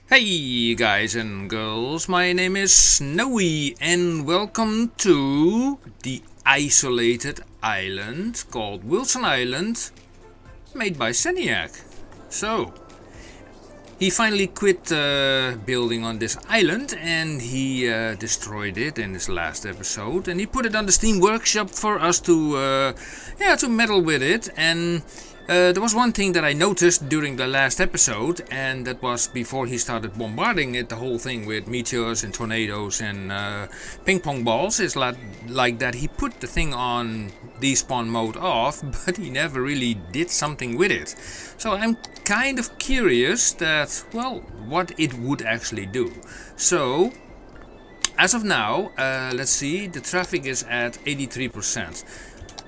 Hey guys and girls, my name is Snowy and welcome to the isolated island called Wilson Island, made by Seniac. So, he finally quit building on this island and he destroyed it in his last episode, and he put it on the Steam Workshop for us to meddle with it. And there was one thing that I noticed during the last episode, and that was before he started bombarding it, the whole thing with meteors and tornadoes and ping pong balls, is like that he put the thing on Despawn mode off, but he never really did something with it. So I'm kind of curious that, well, what it would actually do. So, as of now, let's see, the traffic is at 83%.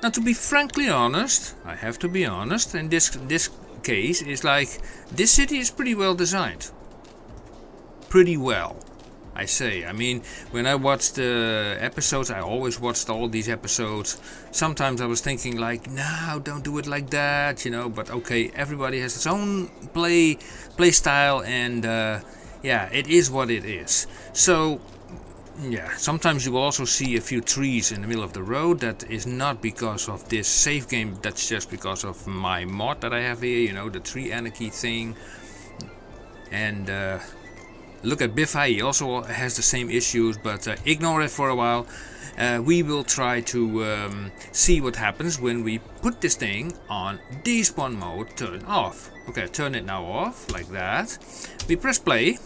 Now, to be frankly honest, I have to be honest, in this case, is like, this city is pretty well designed. Pretty well, I say. I mean, when I watched the episodes, I always watched all these episodes. Sometimes I was thinking like, no, don't do it like that, you know. But okay, everybody has its own play style, and yeah, it is what it is. So, yeah, sometimes you will also see a few trees in the middle of the road. That is not because of this save game, that's just because of my mod that I have here, you know, the tree anarchy thing. And look at Biffy, he also has the same issues, but ignore it for a while. We will try to see what happens when we put this thing on despawn mode, turn off. Okay, turn it now off, like that. We press play,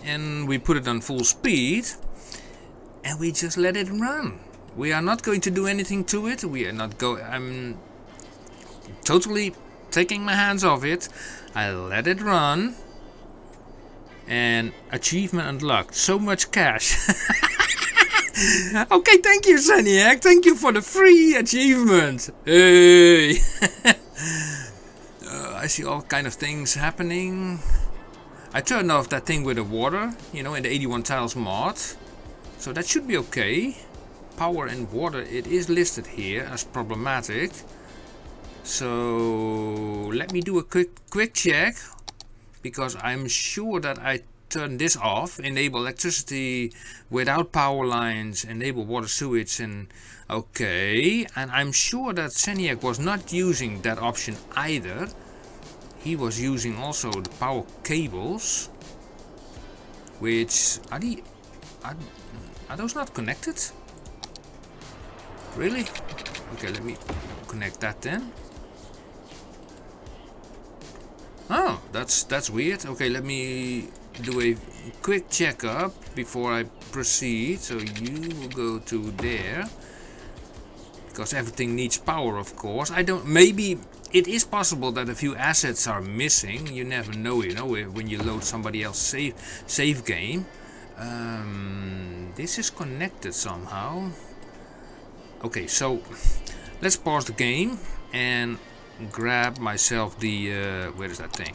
and we put it on full speed. And we just let it run. We are not going to do anything to it. We are not I'm totally taking my hands off it. I let it run. And achievement unlocked. So much cash. Okay, thank you, Seniac. Thank you for the free achievement. Hey. I see all kind of things happening. I turned off that thing with the water, you know, in the 81 tiles mod. So that should be okay. Power and water, it is listed here as problematic. So let me do a quick check, because I'm sure that I turned this off. Enable electricity without power lines, enable water sewage, and okay. And I'm sure that Seniac was not using that option either. He was using also the power cables, which are those not connected? Really? Okay, let me connect that then. Oh, that's weird. Okay, let me do a quick checkup before I proceed. So you will go to there, because everything needs power, of course. Maybe it is possible that a few assets are missing. You never know, you know, when you load somebody else's save game. This is connected somehow. Okay, so let's pause the game and grab myself the where is that thing?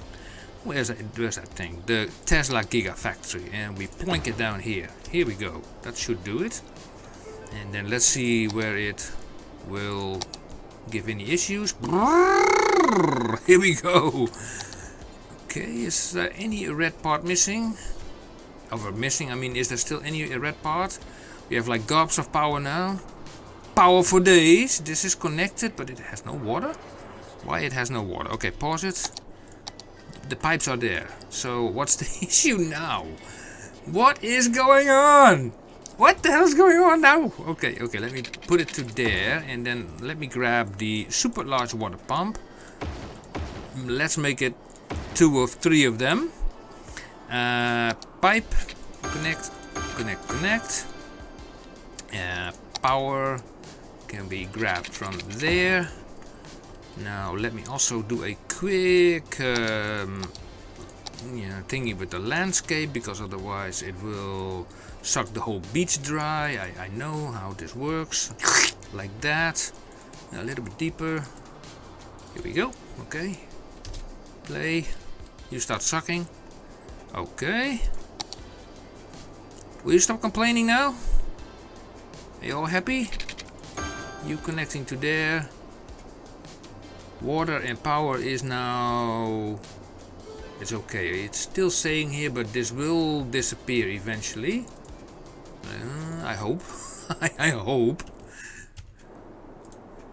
Where's that thing? The Tesla Gigafactory, and we plink it down here. Here we go. That should do it. And then let's see where it will give any issues. Here we go. Okay, is there any red part missing? I mean, is there still any red part? We have like gobs of power now. Power for days. This is connected, but it has no water. Why it has no water? Okay, pause it. The pipes are there. So what's the issue now? What is going on? What the hell is going on now? Okay, let me put it to there, and then let me grab the super large water pump. Let's make it 2 or 3 of them. Pipe, connect. Power can be grabbed from there. Now let me also do a quick thingy with the landscape, because otherwise it will suck the whole beach dry. I know how this works. Like that. A little bit deeper. Here we go. Okay. Play. You start sucking. Okay. Will you stop complaining now? Are you all happy? You connecting to there. Water and power is now It's okay. It's still saying here, but this will disappear eventually. I hope. I hope.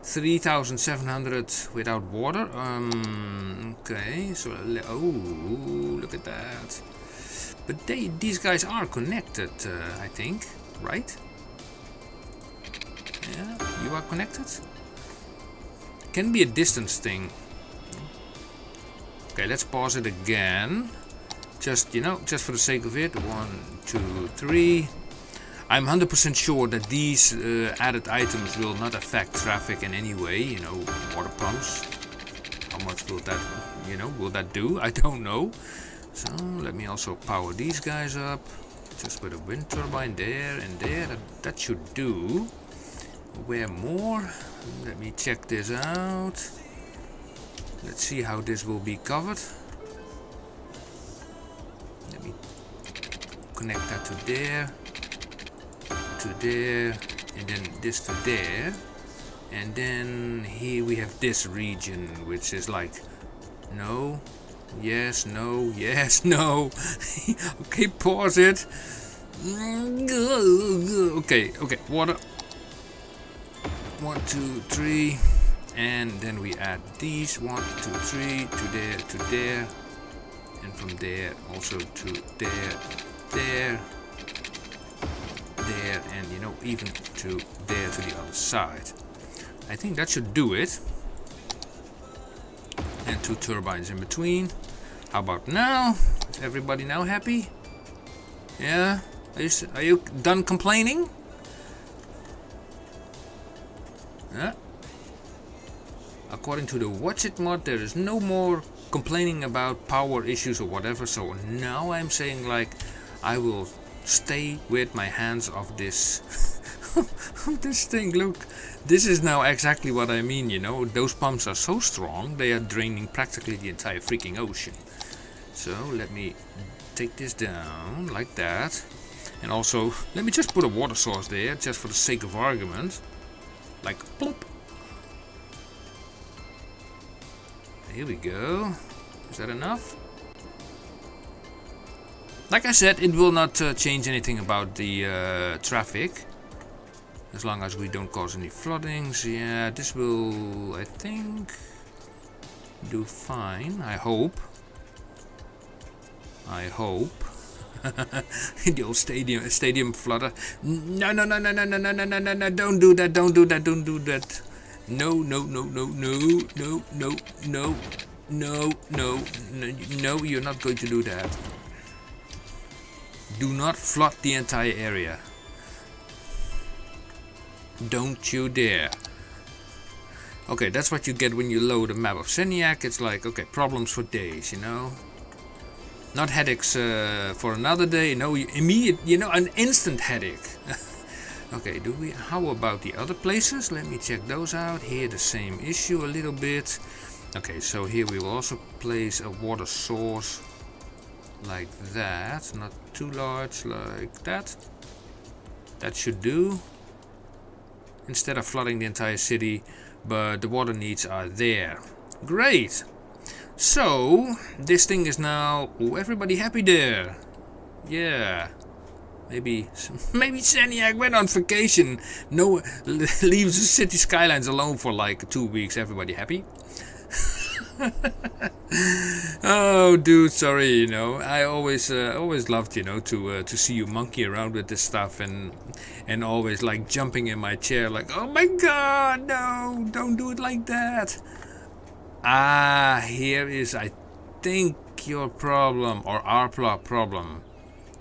3,700 without water. Okay, so oh, look at that. But these guys are connected, I think, right? Yeah, you are connected. Can be a distance thing. Okay, let's pause it again. Just, you know, just for the sake of it. 1, 2, 3. I'm 100% sure that these added items will not affect traffic in any way. You know, water pumps. How much will that, you know, will that do? I don't know. So let me also power these guys up. Just with a wind turbine there and there. That should do. Where more? Let me check this out. Let's see how this will be covered. Let me connect that to there. To there, and then this to there, and then here we have this region, which is like no, yes, no, yes, no. Okay, pause it. Okay, water. 1, 2, 3, and then we add these 1, 2, 3 to there, and from there also to there, there, and you know, even to there to the other side. I think that should do it. And 2 turbines in between. How about now? Is everybody now happy? Yeah? Are you done complaining? Yeah. According to the Watch It mod, there is no more complaining about power issues or whatever. So now I'm saying, like, I will stay with my hands off this this thing. Look, this is now exactly what I mean, you know. Those pumps are so strong, they are draining practically the entire freaking ocean. So let me take this down like that, and also let me just put a water source there just for the sake of argument, like plop. Here we go. Is that enough? Like I said, it will not change anything about the traffic, as long as we don't cause any floodings. Yeah, this will, I think, do fine. I hope. The old stadium floodder. No, don't do that, don't do that. No, you're not going to do that. Do not flood the entire area. Don't you dare. Okay, that's what you get when you load a map of Seniac. It's like, okay, problems for days, you know. Not headaches for another day. No, immediate, you know, an instant headache. Okay, how about the other places? Let me check those out. Here the same issue a little bit. Okay, so here we will also place a water source like that, not too large, like that. That should do. Instead of flooding the entire city, but the water needs are there. Great. So this thing is now, everybody happy there? Yeah. Maybe Seniac went on vacation. No, leaves the city skylines alone for like 2 weeks. Everybody happy? Oh, dude, sorry. You know, I always loved, you know, to see you monkey around with this stuff and always like jumping in my chair, like, oh my God, no, don't do it like that. Ah, here is, I think, your problem, or our problem.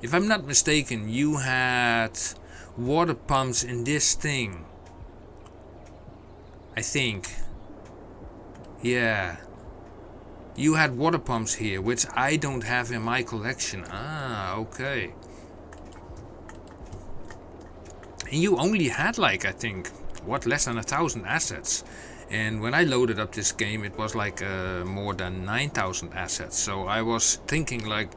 If I'm not mistaken, you had water pumps in this thing. I think. Yeah. You had water pumps here, which I don't have in my collection. Ah, okay. And you only had like, I think, what, less than 1,000 assets. And when I loaded up this game, it was like more than 9,000 assets. So I was thinking like,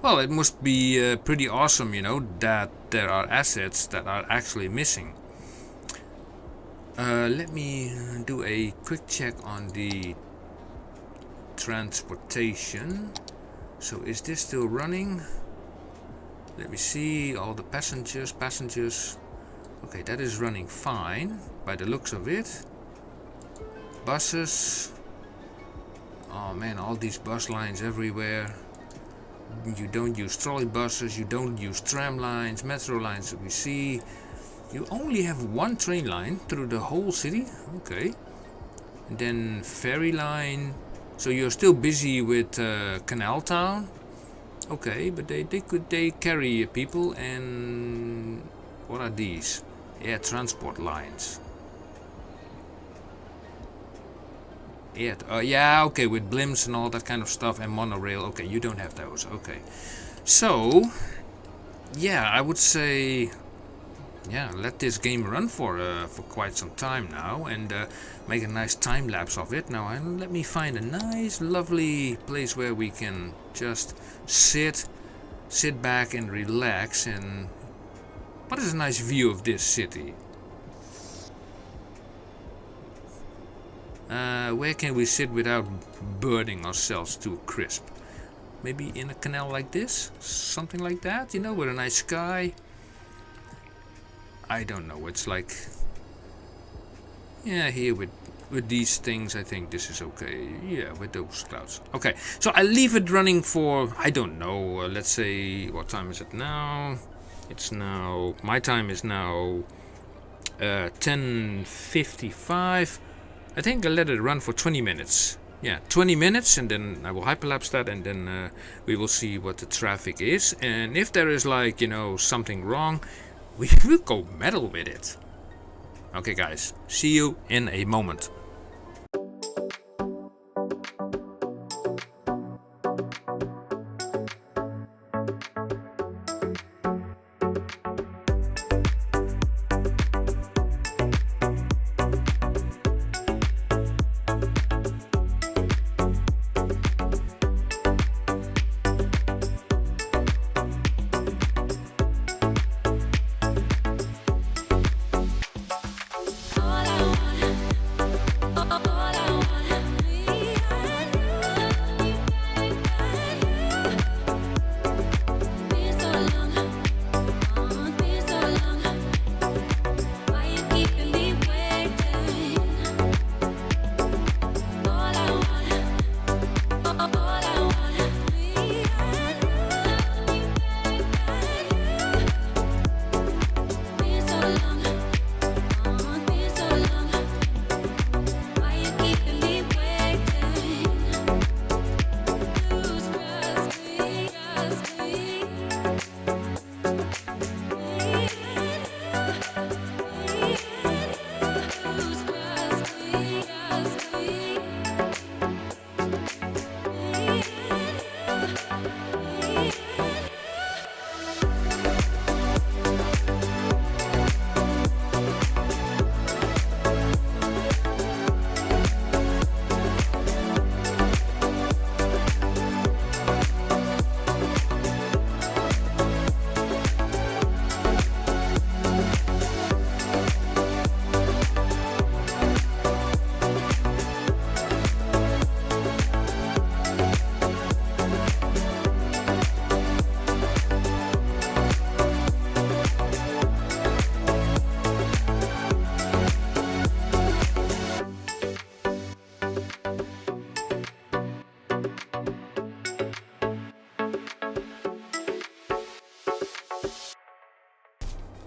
well, it must be pretty awesome, you know, that there are assets that are actually missing. Let me do a quick check on the transportation. So is this still running? Let me see, all the passengers. Okay, that is running fine, by the looks of it. Buses. Oh man, all these bus lines everywhere. You don't use trolley buses, you don't use tram lines, metro lines that we see. You only have one train line through the whole city. Okay. And then ferry line. So you're still busy with Canal Town. Okay, but they carry people. And what are these? Air transport lines. Yeah, okay, with blimps and all that kind of stuff, and monorail. Okay, you don't have those. Okay, so yeah, I would say, yeah, let this game run for quite some time now, and make a nice time lapse of it. Now, let me find a nice, lovely place where we can just sit back and relax. And what is a nice view of this city? Where can we sit without burning ourselves to a crisp? Maybe in a canal like this? Something like that, you know, with a nice sky. I don't know, it's like... Yeah, here with these things, I think this is okay. Yeah, with those clouds. Okay, so I leave it running for, I don't know, let's say, what time is it now? It's now, my time is now 10:55. I think I'll let it run for 20 minutes. Yeah, 20 minutes, and then I will hyperlapse that, and then we will see what the traffic is. And if there is, like, you know, something wrong, we will go meddle with it. Okay, guys, see you in a moment.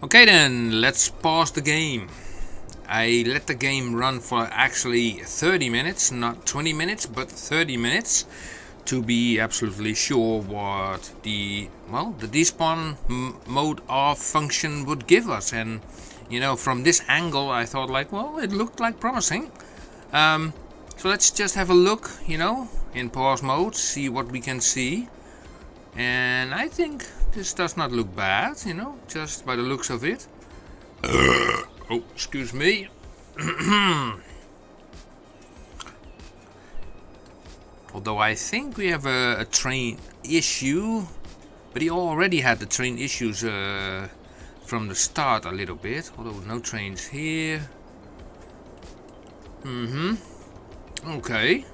Okay then, let's pause the game. I let the game run for actually 30 minutes, not 20 minutes, but 30 minutes, to be absolutely sure what the despawn mode of function would give us. And you know, from this angle I thought, like, well, it looked like promising. So let's just have a look, you know, in pause mode, see what we can see. And I think this does not look bad, you know, just by the looks of it. Oh, excuse me. Although I think we have a train issue, but he already had the train issues from the start a little bit. Although no trains here. Okay.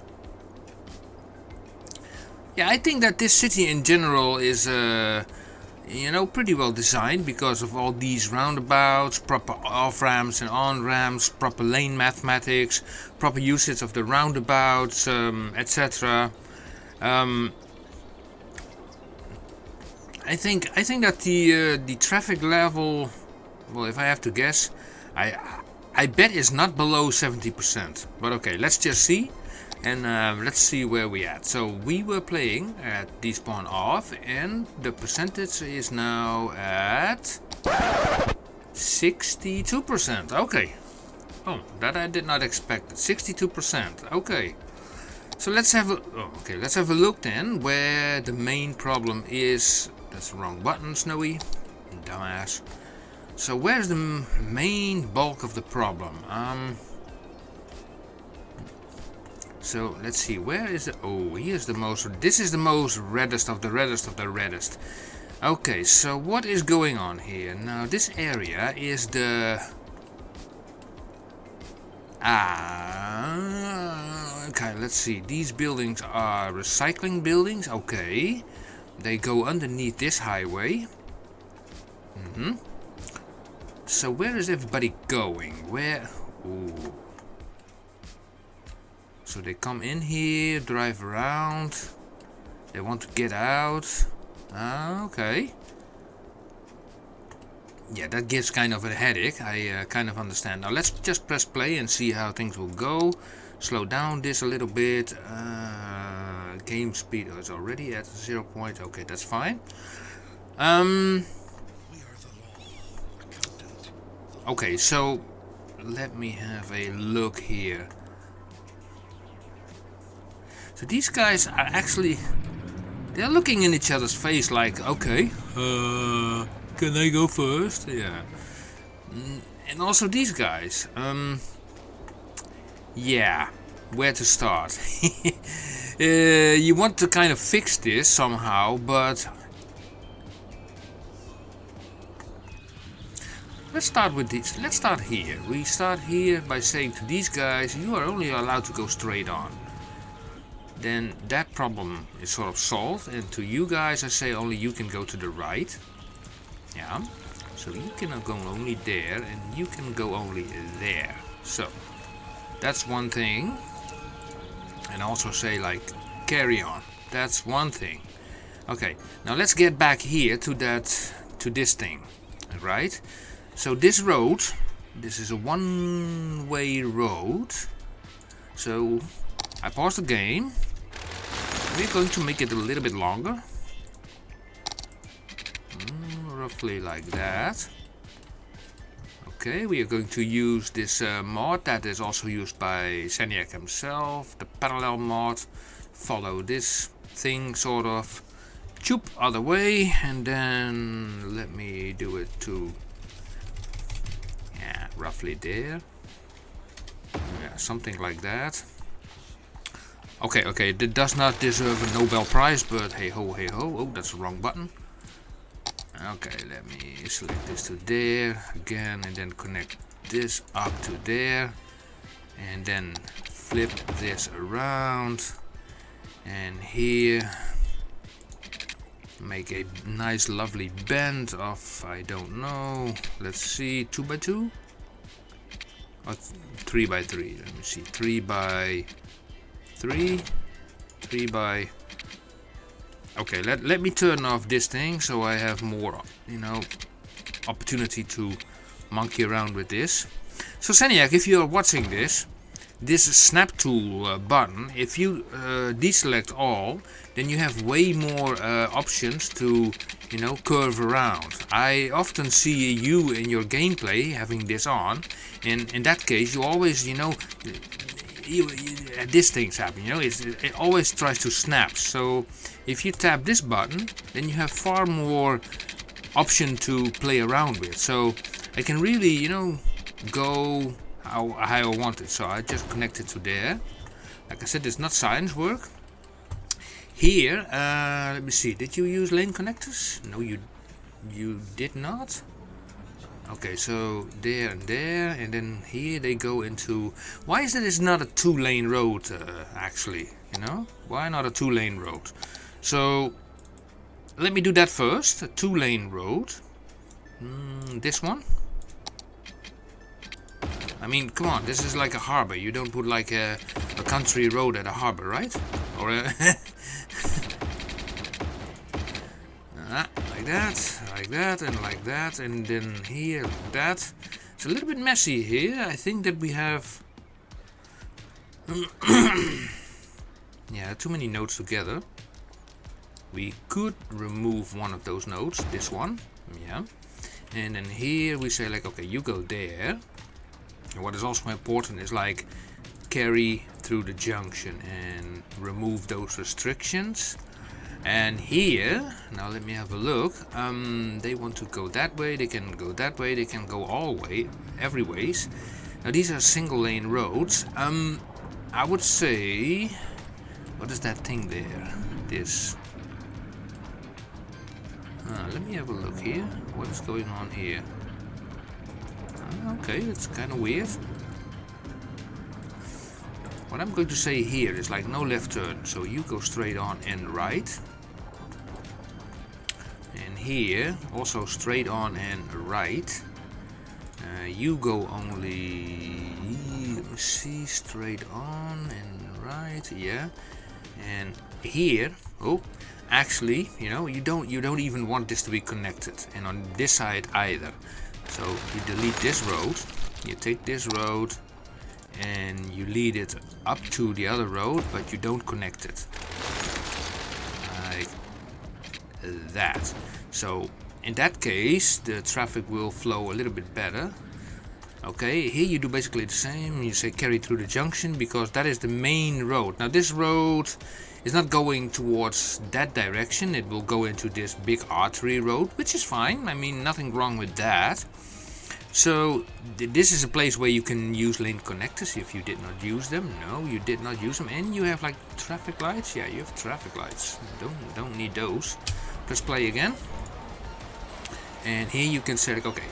Yeah, I think that this city in general is, you know, pretty well designed because of all these roundabouts, proper off-ramps and on-ramps, proper lane mathematics, proper usage of the roundabouts, etc. I think that the traffic level, well, if I have to guess, I bet it's not below 70%. But okay, let's just see. And let's see where we at. So we were playing at Despawn off, and the percentage is now at 62%. Okay. Oh, that I did not expect. 62%. Okay. So let's have a let's have a look then where the main problem is. That's the wrong button, Snowy. Dumbass. So where's the main bulk of the problem? So let's see, where is the... Oh, here's the most... This is the most reddest of the reddest of the reddest. Okay, so what is going on here? Now, this area is the... okay, let's see. These buildings are recycling buildings. Okay. They go underneath this highway. So where is everybody going? Where... Ooh. So they come in here, drive around. They want to get out. Okay. Yeah, that gives kind of a headache. I kind of understand. Now let's just press play and see how things will go. Slow down this a little bit. Game speed is already at 0 point. Okay, that's fine. Okay, so let me have a look here. So these guys are actually, they're looking in each other's face like, okay, can I go first? Yeah. And also these guys, yeah, where to start? You want to kind of fix this somehow, but let's start with this. Let's start here. We start here by saying to these guys, you are only allowed to go straight on. Then that problem is sort of solved, and to you guys I say only you can go to the right. Yeah, so you can go only there, and you can go only there. So that's one thing. And also say like carry on. That's one thing. Okay, now let's get back here to this thing, right? So this road, this is a one-way road. So I pause the game. We're going to make it a little bit longer. Roughly like that. Okay, we are going to use this mod that is also used by Seniac himself, the parallel mod. Follow this thing sort of. Choop, other way, and then let me do it to, yeah, roughly there. Yeah, something like that. Okay, that does not deserve a Nobel Prize, but hey ho, hey ho. Oh, that's the wrong button. Okay, let me select this to there again, and then connect this up to there, and then flip this around, and here make a nice lovely bend of, I don't know, let's see, 2 by 2 or 3 by 3. Let me see, 3 by 3, 3 by. Okay, let me turn off this thing so I have more, you know, opportunity to monkey around with this. So Seniac, if you're watching this snap tool button, if you deselect all, then you have way more options to, you know, curve around. I often see you in your gameplay having this on, and in that case you always, you know, this thing's happening, you know, it always tries to snap. So if you tap this button, then you have far more option to play around with. So I can really, you know, go how I want it. So I just connect it to there. Like I said, it's not science work. Here, let me see, did you use lane connectors? No, you did not. Okay, so there and there, and then here they go into... Why is it it's not a 2-lane road, actually, you know? Why not a 2-lane road? So let me do that first. A 2-lane road. This one. I mean, come on, this is like a harbor. You don't put like a country road at a harbor, right? Or a like that, and like that, and then here, like that. It's a little bit messy here. I think that we have yeah, too many nodes together. We could remove one of those nodes, this one, yeah. And then here we say like, okay, you go there. And what is also important is like carry through the junction and remove those restrictions. And here, now let me have a look. They want to go that way, they can go that way, they can go all way, every ways. Now these are single lane roads. I would say, what is that thing there? This. Let me have a look here. What is going on here? Okay, it's kind of weird. What I'm going to say here is like no left turn, so you go straight on and right. And here also straight on and right. You go only, let me see, straight on and right, yeah. And here, oh, actually, you know, you don't even want this to be connected, and on this side either. So you delete this road, you take this road and you lead it up to the other road, but you don't connect it like that. So in that case the traffic will flow a little bit better. Okay, here you do basically the same. You say carry through the junction because that is the main road. Now this road is not going towards that direction. It will go into this big artery road, which is fine. I mean, nothing wrong with that. So this is a place where you can use lane connectors if you did not use them. No, you did not use them. And you have like traffic lights. Yeah, you have traffic lights. Don't need those. Press play again. And here you can say like, okay,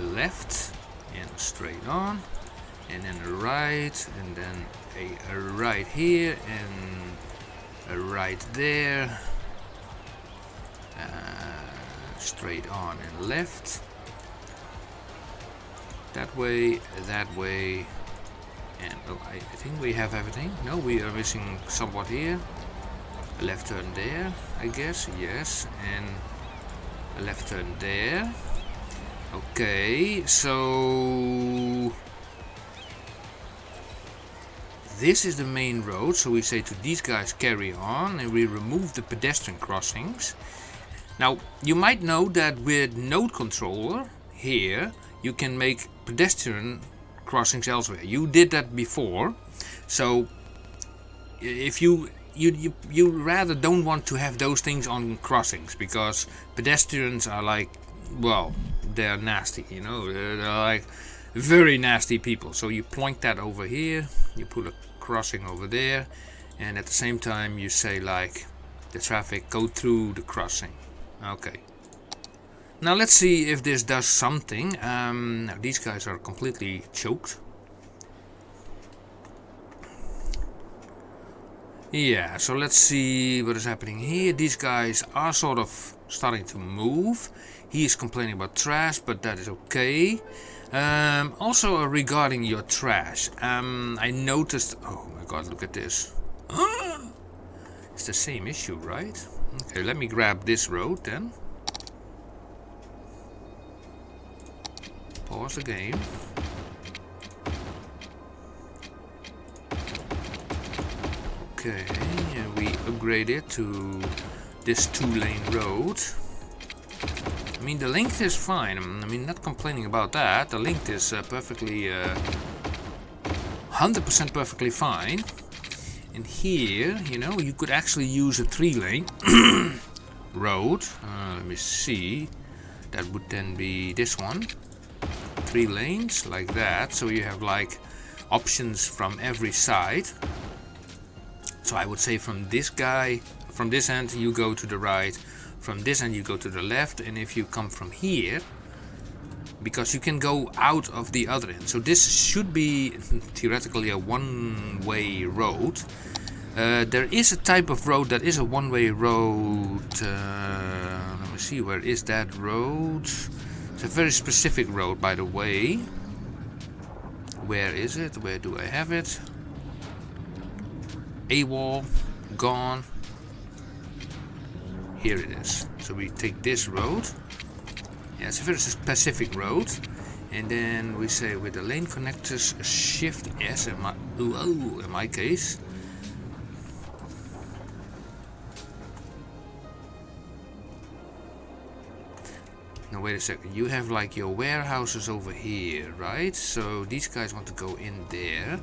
left and straight on, and then a right, and then a right here, and a right there, straight on and left, that way, and oh, I think we have everything. No, we are missing somewhat here. A left turn there, I guess, yes, and a left turn there. Okay, so this is the main road, so we say to these guys carry on, and we remove the pedestrian crossings. Now you might know that with node controller here you can make pedestrian crossings elsewhere. You did that before, so if you rather don't want to have those things on crossings, because pedestrians are like, well, they're nasty, you know, they're like very nasty people. So you point that over here, you put a crossing over there, and at the same time you say like the traffic go through the crossing. Okay, now let's see if this does something. Now these guys are completely choked. Yeah, so let's see what is happening here. These guys are sort of starting to move. He is complaining about trash, but that is okay. Also regarding your trash, I noticed, oh my god, look at this. It's the same issue, right? Okay, let me grab this road then. Pause the game. Okay, and we upgrade it to this 2-lane road. I mean, the length is fine. I mean, not complaining about that. The length is perfectly 100% perfectly fine. And here, you know, you could actually use a 3-lane road. Let me see. That would then be this one. 3 lanes like that. So you have like options from every side. So I would say from this guy, from this end you go to the right, from this end you go to the left, and if you come from here, because you can go out of the other end. So this should be theoretically a one-way road. There is a type of road that is a one-way road. Let me see, where is that road? It's a very specific road, by the way. Where is it? Where do I have it? AWOL, gone. Here it is. So we take this road. Yeah, it's a very specific road. And then we say with the lane connectors, Shift S in my case. Now wait a second, you have like your warehouses over here, right? So these guys want to go in there.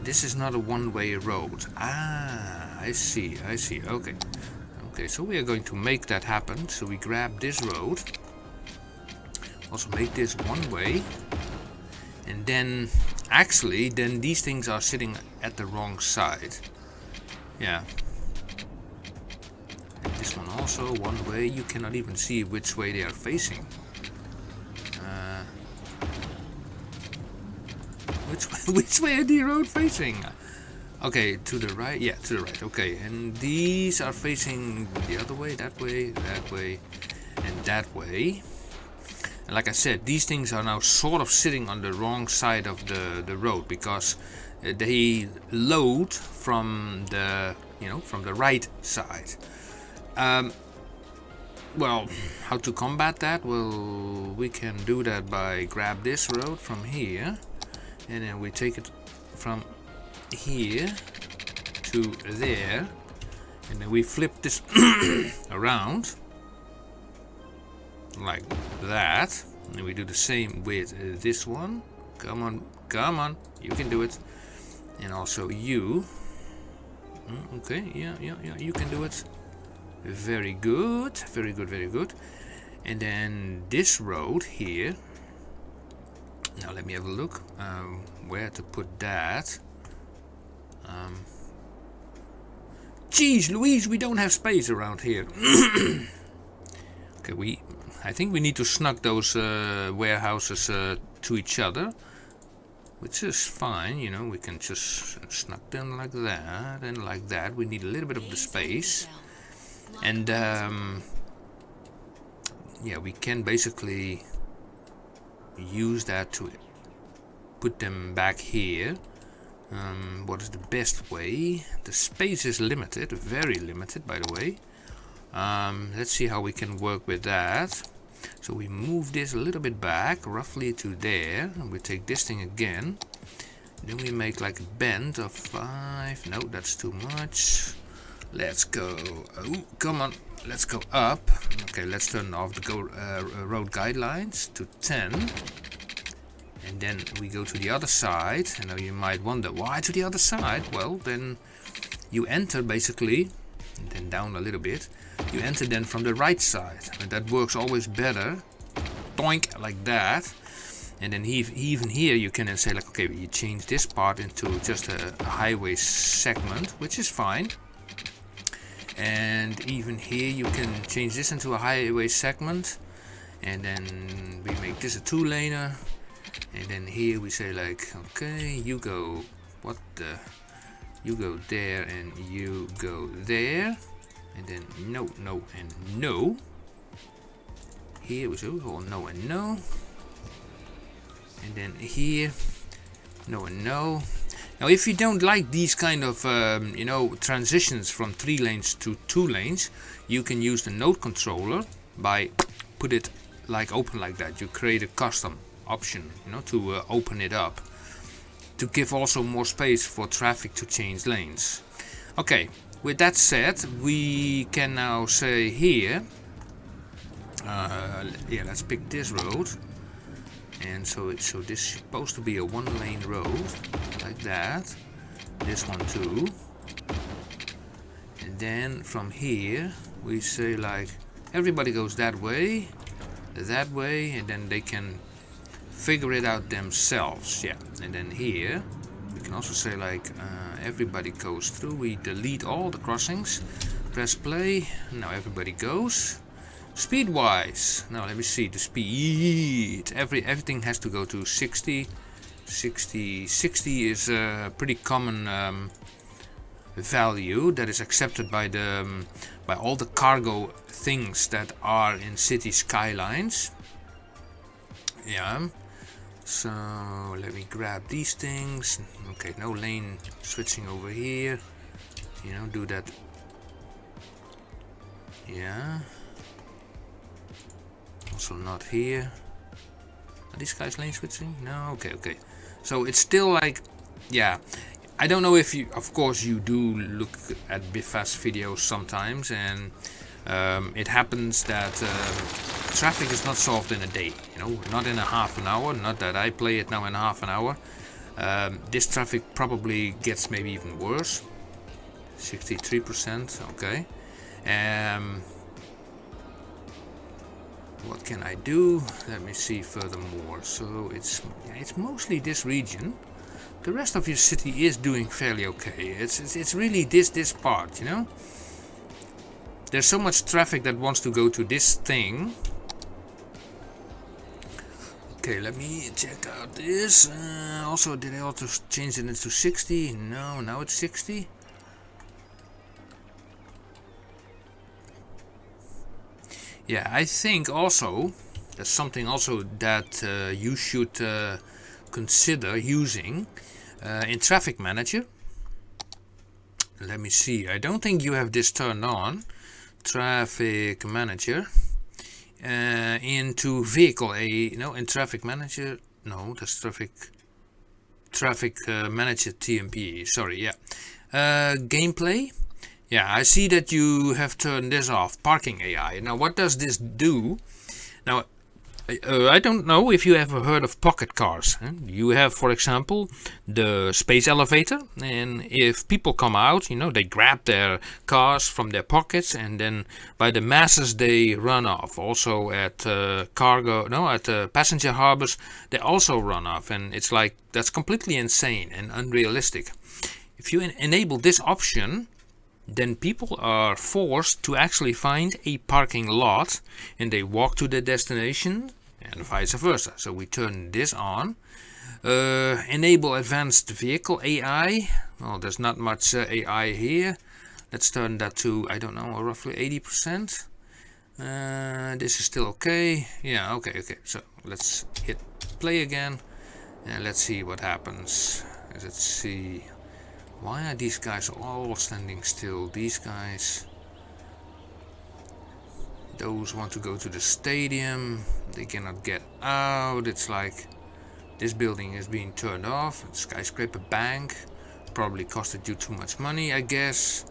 This is not a one-way road. Ah, I see, okay. Okay, so we are going to make that happen. So we grab this road. Also make this one way. And then, actually, then these things are sitting at the wrong side. Yeah. And this one also one way. You cannot even see which way they are facing. Which way are the road facing? Okay, to the right. Yeah, to the right. Okay, and these are facing the other way, that way, and that way. And like I said, these things are now sort of sitting on the wrong side of the road because they load from the from the right side. Well, how to combat that? Well, we can do that by grab this road from here, and then we take it from here to there, and then we flip this around like that, and we do the same with this one. Come on, you can do it. And also you. Okay, yeah, you can do it. Very good. And then this road here. Now let me have a look where to put that. Jeez Louise, we don't have space around here. Okay, I think we need to snug those warehouses to each other, which is fine, you know. We can just snug them like that and like that. We need a little bit of the space, and yeah, we can basically use that to put them back here. What is the best way? The space is limited, very limited, by the way. Let's see how we can work with that. So we move this a little bit back, roughly to there, and we take this thing again. Then we make like a bend of 5. No, that's too much. Let's go. Oh, come on. Let's go up. Okay, let's turn off the road guidelines to 10. And then we go to the other side. And now you might wonder, why to the other side? Well, then you enter basically, and then down a little bit. You enter then from the right side, and that works always better. Doink, like that. And then even here you can then say like, okay, you change this part into just a highway segment, which is fine. And even here you can change this into a highway segment, and then we make this a 2-laner. And then here we say like, okay, you go, you go there and you go there. And then no, and no. Here we say, oh, no and no. And then here, no and no. Now if you don't like these kind of transitions from 3 lanes to 2 lanes, you can use the node controller by put it like open like that. You create a custom option, to open it up, to give also more space for traffic to change lanes. Okay, with that said, we can now say here, yeah, let's pick this road. And so this is supposed to be a 1-lane road, like that. This one too. And then from here, we say like, everybody goes that way, and then they can figure it out themselves. Yeah. And then here, we can also say like, everybody goes through. We delete all the crossings, press play. Now everybody goes. Speed wise, now let me see the speed. Everything has to go to 60. 60 is a pretty common value that is accepted by the by all the cargo things that are in city skylines. Yeah. So let me grab these things. Okay, no lane switching over here. You know, do that. Yeah. Also not here. Are these guys lane switching? No. Okay, okay. So it's still like, yeah. I don't know if you, of course, you do look at Bifast videos sometimes, and it happens that traffic is not solved in a day. You know, not in a half an hour. Not that I play it now in a half an hour. This traffic probably gets maybe even worse. 63%. Okay. What can I do? Let me see furthermore. So it's mostly this region. The rest of your city is doing fairly okay. It's really this part, you know. There's so much traffic that wants to go to this thing. Okay, let me check out this. Also, did I also change it into 60? No, now it's 60. Yeah, I think also there's something also that you should consider using in Traffic Manager. Let me see. I don't think you have this turned on. Traffic Manager into Vehicle in Traffic Manager. No, that's Traffic Manager TMP. Sorry, yeah. Gameplay. Yeah, I see that you have turned this off. Parking AI. Now, what does this do? Now, I don't know if you ever heard of pocket cars. You have, for example, the space elevator, and if people come out, you know, they grab their cars from their pockets, and then by the masses they run off. Also at passenger harbors, they also run off, and it's like, that's completely insane and unrealistic. If you enable this option, then people are forced to actually find a parking lot, and they walk to their destination, and vice versa. So we turn this on. Enable advanced vehicle AI. Well, there's not much AI here. Let's turn that to, I don't know, roughly 80%. This is still okay. Yeah, okay. So let's hit play again, and let's see what happens. Let's see. Why are these guys all standing still? These guys, those want to go to the stadium. They cannot get out. It's like this building is being turned off. Skyscraper bank. Probably costed you too much money, I guess.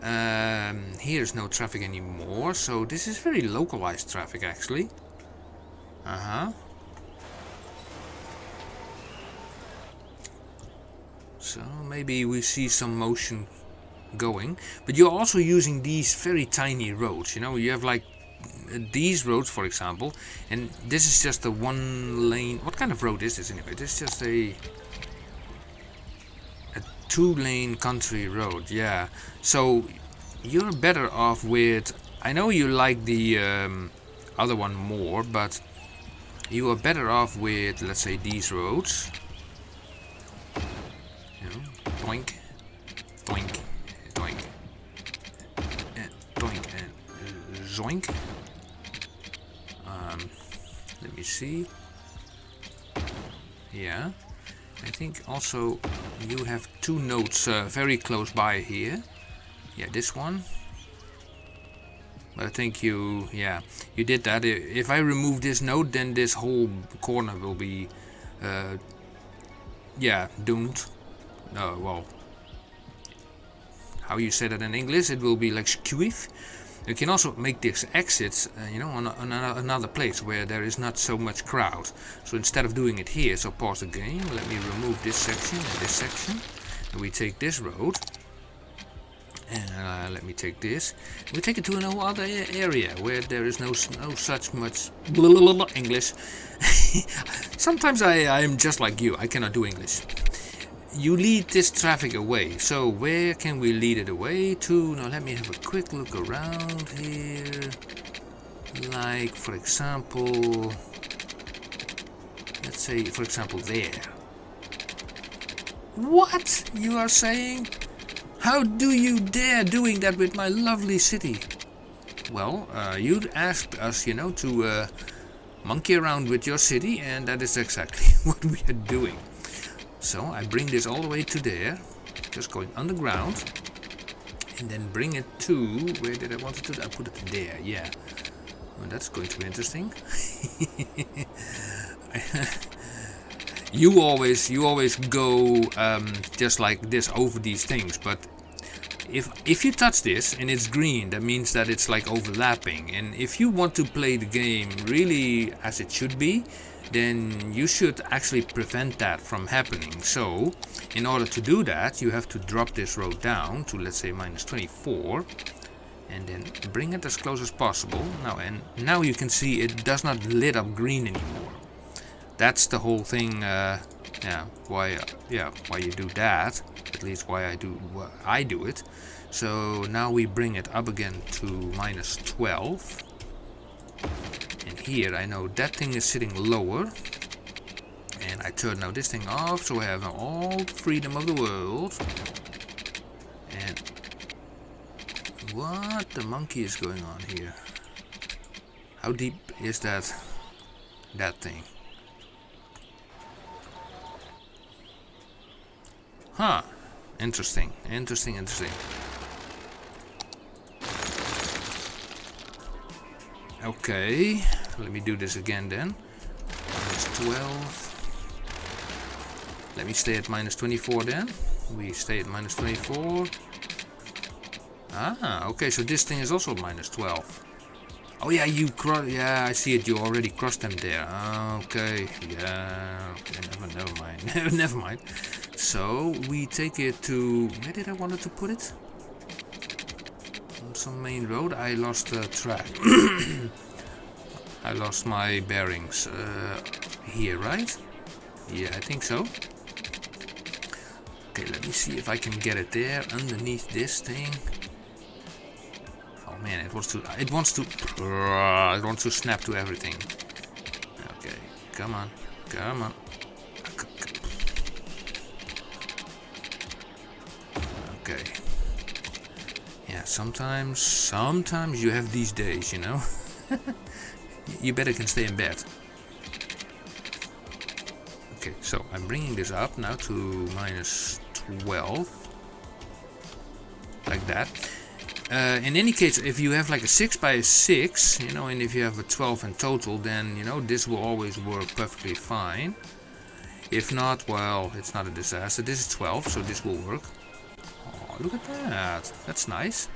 Here's no traffic anymore. So this is very localized traffic, actually. So maybe we see some motion going, but you're also using these very tiny roads. You know, you have like these roads, for example, and this is just a one lane. What kind of road is this anyway? This is just a 2-lane country road. Yeah, so you're better off with, I know you like the other one more, but you are better off with, let's say, these roads. Doink, doink, doink, doink, and zoink. Let me see. Yeah, I think also you have 2 nodes very close by here. Yeah, this one. But I think you did that. If I remove this node, then this whole corner will be, doomed. Well, how you say that in English? It will be like skewiff. You can also make this exits, on another place where there is not so much crowd. So instead of doing it here, so pause the game. Let me remove this section and this section, and we take this road. And let me take this. We take it to another other area where there is no such much English. Sometimes I am just like you. I cannot do English. You lead this traffic away. So where can we lead it away to? Now let me have a quick look around here. Like, for example, let's say, for example, there. What you are saying? How do you dare doing that with my lovely city? Well, you asked us, you know, to monkey around with your city, and that is exactly what we are doing. So I bring this all the way to there, just going underground, and then bring it to, where did I want it to? I put it there, yeah. Well, that's going to be interesting. You always go just like this over these things, but if you touch this and it's green, that means that it's like overlapping. And if you want to play the game really as it should be, then you should actually prevent that from happening. So in order to do that, you have to drop this road down to, let's say, -24, and then bring it as close as possible. Now you can see it does not lit up green anymore. That's the whole thing. Why you do that? At least why I do it. So now we bring it up again to -12. And here I know that thing is sitting lower. And I turn now this thing off, so I have all the freedom of the world. And what the monkey is going on here? How deep is that thing? Huh. Interesting. Okay, let me do this again then. -12. Let me stay at -24 then. We stay at -24. Ah, okay, so this thing is also -12. Oh yeah, yeah, I see it, you already crossed them there. Okay, yeah, okay, never mind. Never mind. So we take it to, where did I want to put it? On some main road. I lost track. I lost my bearings. Here, right? Yeah, I think so. Okay, let me see if I can get it there underneath this thing. Oh man, it wants to snap to everything. Okay, come on. Okay. Yeah, sometimes you have these days, you know. You better can stay in bed. Okay, so I'm bringing this up now to -12. Like that. In any case, if you have like a 6x6, you know, and if you have a 12 in total, then, you know, this will always work perfectly fine. If not, well, it's not a disaster. This is 12, so this will work. Oh, look at that. That's nice.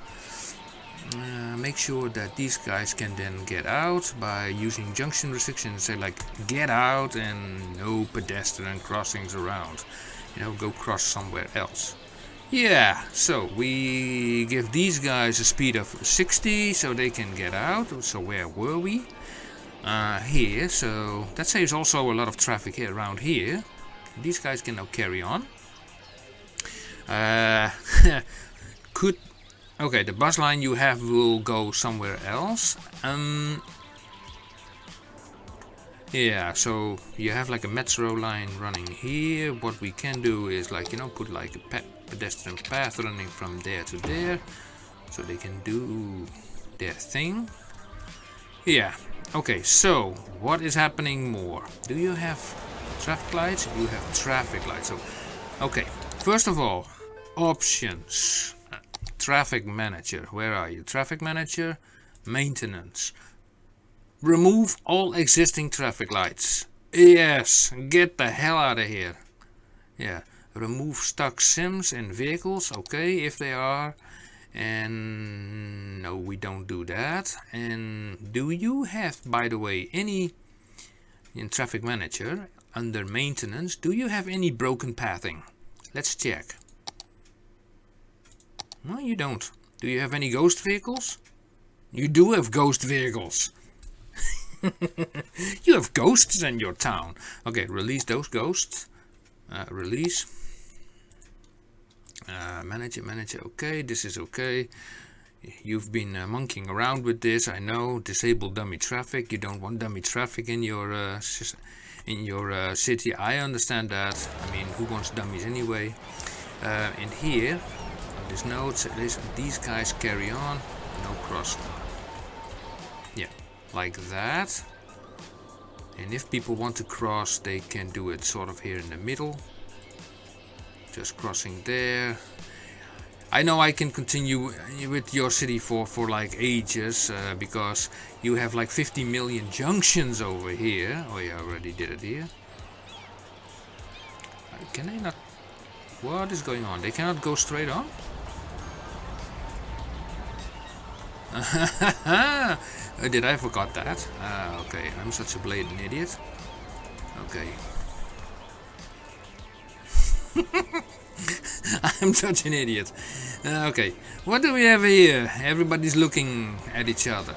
Make sure that these guys can then get out by using junction restrictions. Say like, get out and no pedestrian crossings around. You know, go cross somewhere else. Yeah, so we give these guys a speed of 60 so they can get out. So where were we? Here, so that saves also a lot of traffic here around here. These guys can now carry on. Okay, the bus line you have will go somewhere else. Yeah, so you have like a metro line running here. What we can do is, like, you know, put like a pedestrian path running from there to there, so they can do their thing. Yeah, okay, so what is happening more? Do you have traffic lights? You have traffic lights. So, okay, first of all, options. Traffic manager, where are you? Traffic manager, maintenance. Remove all existing traffic lights. Yes, get the hell out of here. Yeah, remove stuck sims and vehicles. Okay, if they are. And no, we don't do that. And do you have, by the way, any, in traffic manager, under maintenance, do you have any broken pathing? Let's check. No, you don't. Do you have any ghost vehicles? You do have ghost vehicles. You have ghosts in your town. Okay, release those ghosts. Release. Manager. Okay, this is okay. You've been monkeying around with this. I know. Disable dummy traffic. You don't want dummy traffic in your city. I understand that. I mean, who wants dummies anyway? And here, this node, these guys carry on, no crossing. Yeah, like that. And if people want to cross, they can do it sort of here in the middle. Just crossing there. I know I can continue with your city for like ages, because you have like 50 million junctions over here. Oh yeah, I already did it here. Can they not? What is going on? They cannot go straight on? Did I forgot that? Okay, I'm such a blatant idiot. Okay. I'm such an idiot. Okay, what do we have here? Everybody's looking at each other.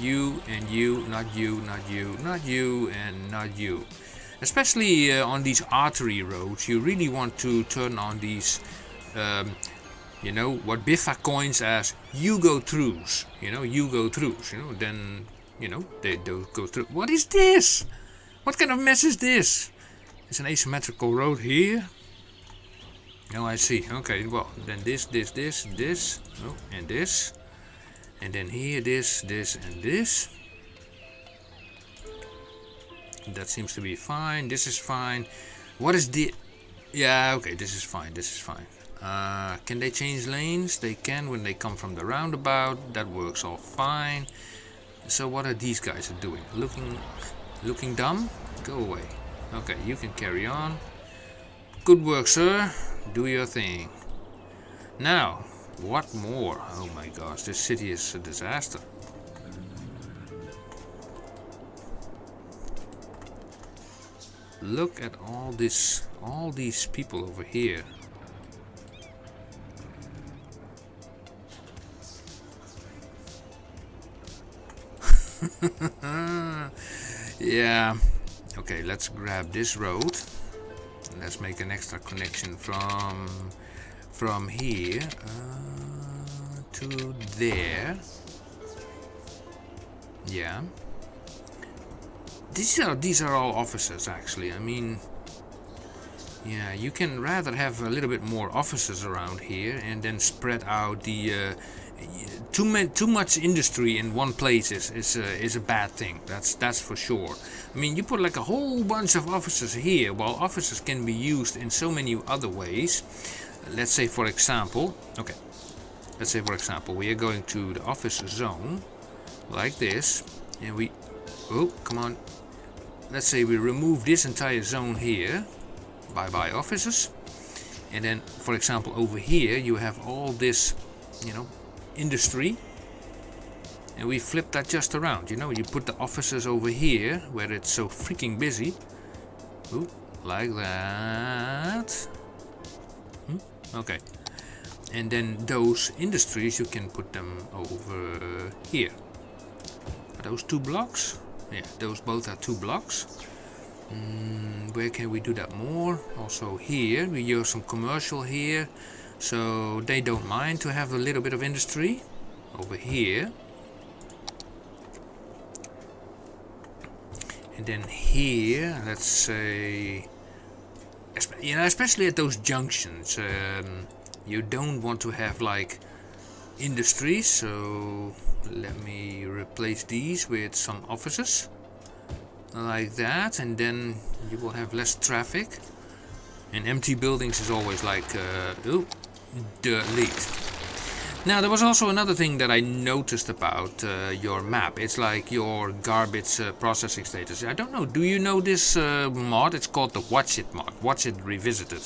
You and you, not you, not you, not you, and not you. Especially on these artery roads, you really want to turn on these, you know, what Biffa coins as you go throughs. You know, you go throughs. You know, then, you know, they don't go through. What is this? What kind of mess is this? It's an asymmetrical road here. Oh, I see. Okay, well, then this. Oh, and this. And then here, this, and this. That seems to be fine. This is fine. What is the... Yeah, okay, this is fine. This is fine. Can they change lanes? They can when they come from the roundabout. That works all fine. So what are these guys doing? Looking dumb? Go away. Okay, you can carry on. Good work, sir. Do your thing. Now, what more? Oh my gosh, this city is a disaster. Look at all these people over here. Yeah. Okay, let's grab this road. Let's make an extra connection from here to there. Yeah. These are all offices actually. I mean, yeah, you can rather have a little bit more offices around here and then spread out the too much industry in one place is a bad thing. That's for sure. I mean, you put like a whole bunch of offices here, while offices can be used in so many other ways. Let's say for example, okay, let's say for example we are going to the office zone like this, and we, oh come on, let's say we remove this entire zone here, bye offices, and then for example over here you have all this, you know, industry, and we flip that just around. You know, you put the offices over here where it's so freaking busy. Ooh, like that. Okay, and then those industries you can put them over here. Are those 2 blocks? Yeah, those both are 2 blocks. Where can we do that more? Also here we use some commercial here, so they don't mind to have a little bit of industry over here. And then here, let's say, you know, especially at those junctions, you don't want to have like industry, so let me replace these with some offices like that, and then you will have less traffic. And empty buildings is always like delete. Now there was also another thing that I noticed about your map. It's like your garbage processing status. I don't know, do you know this mod? It's called the Watch It mod, Watch It Revisited.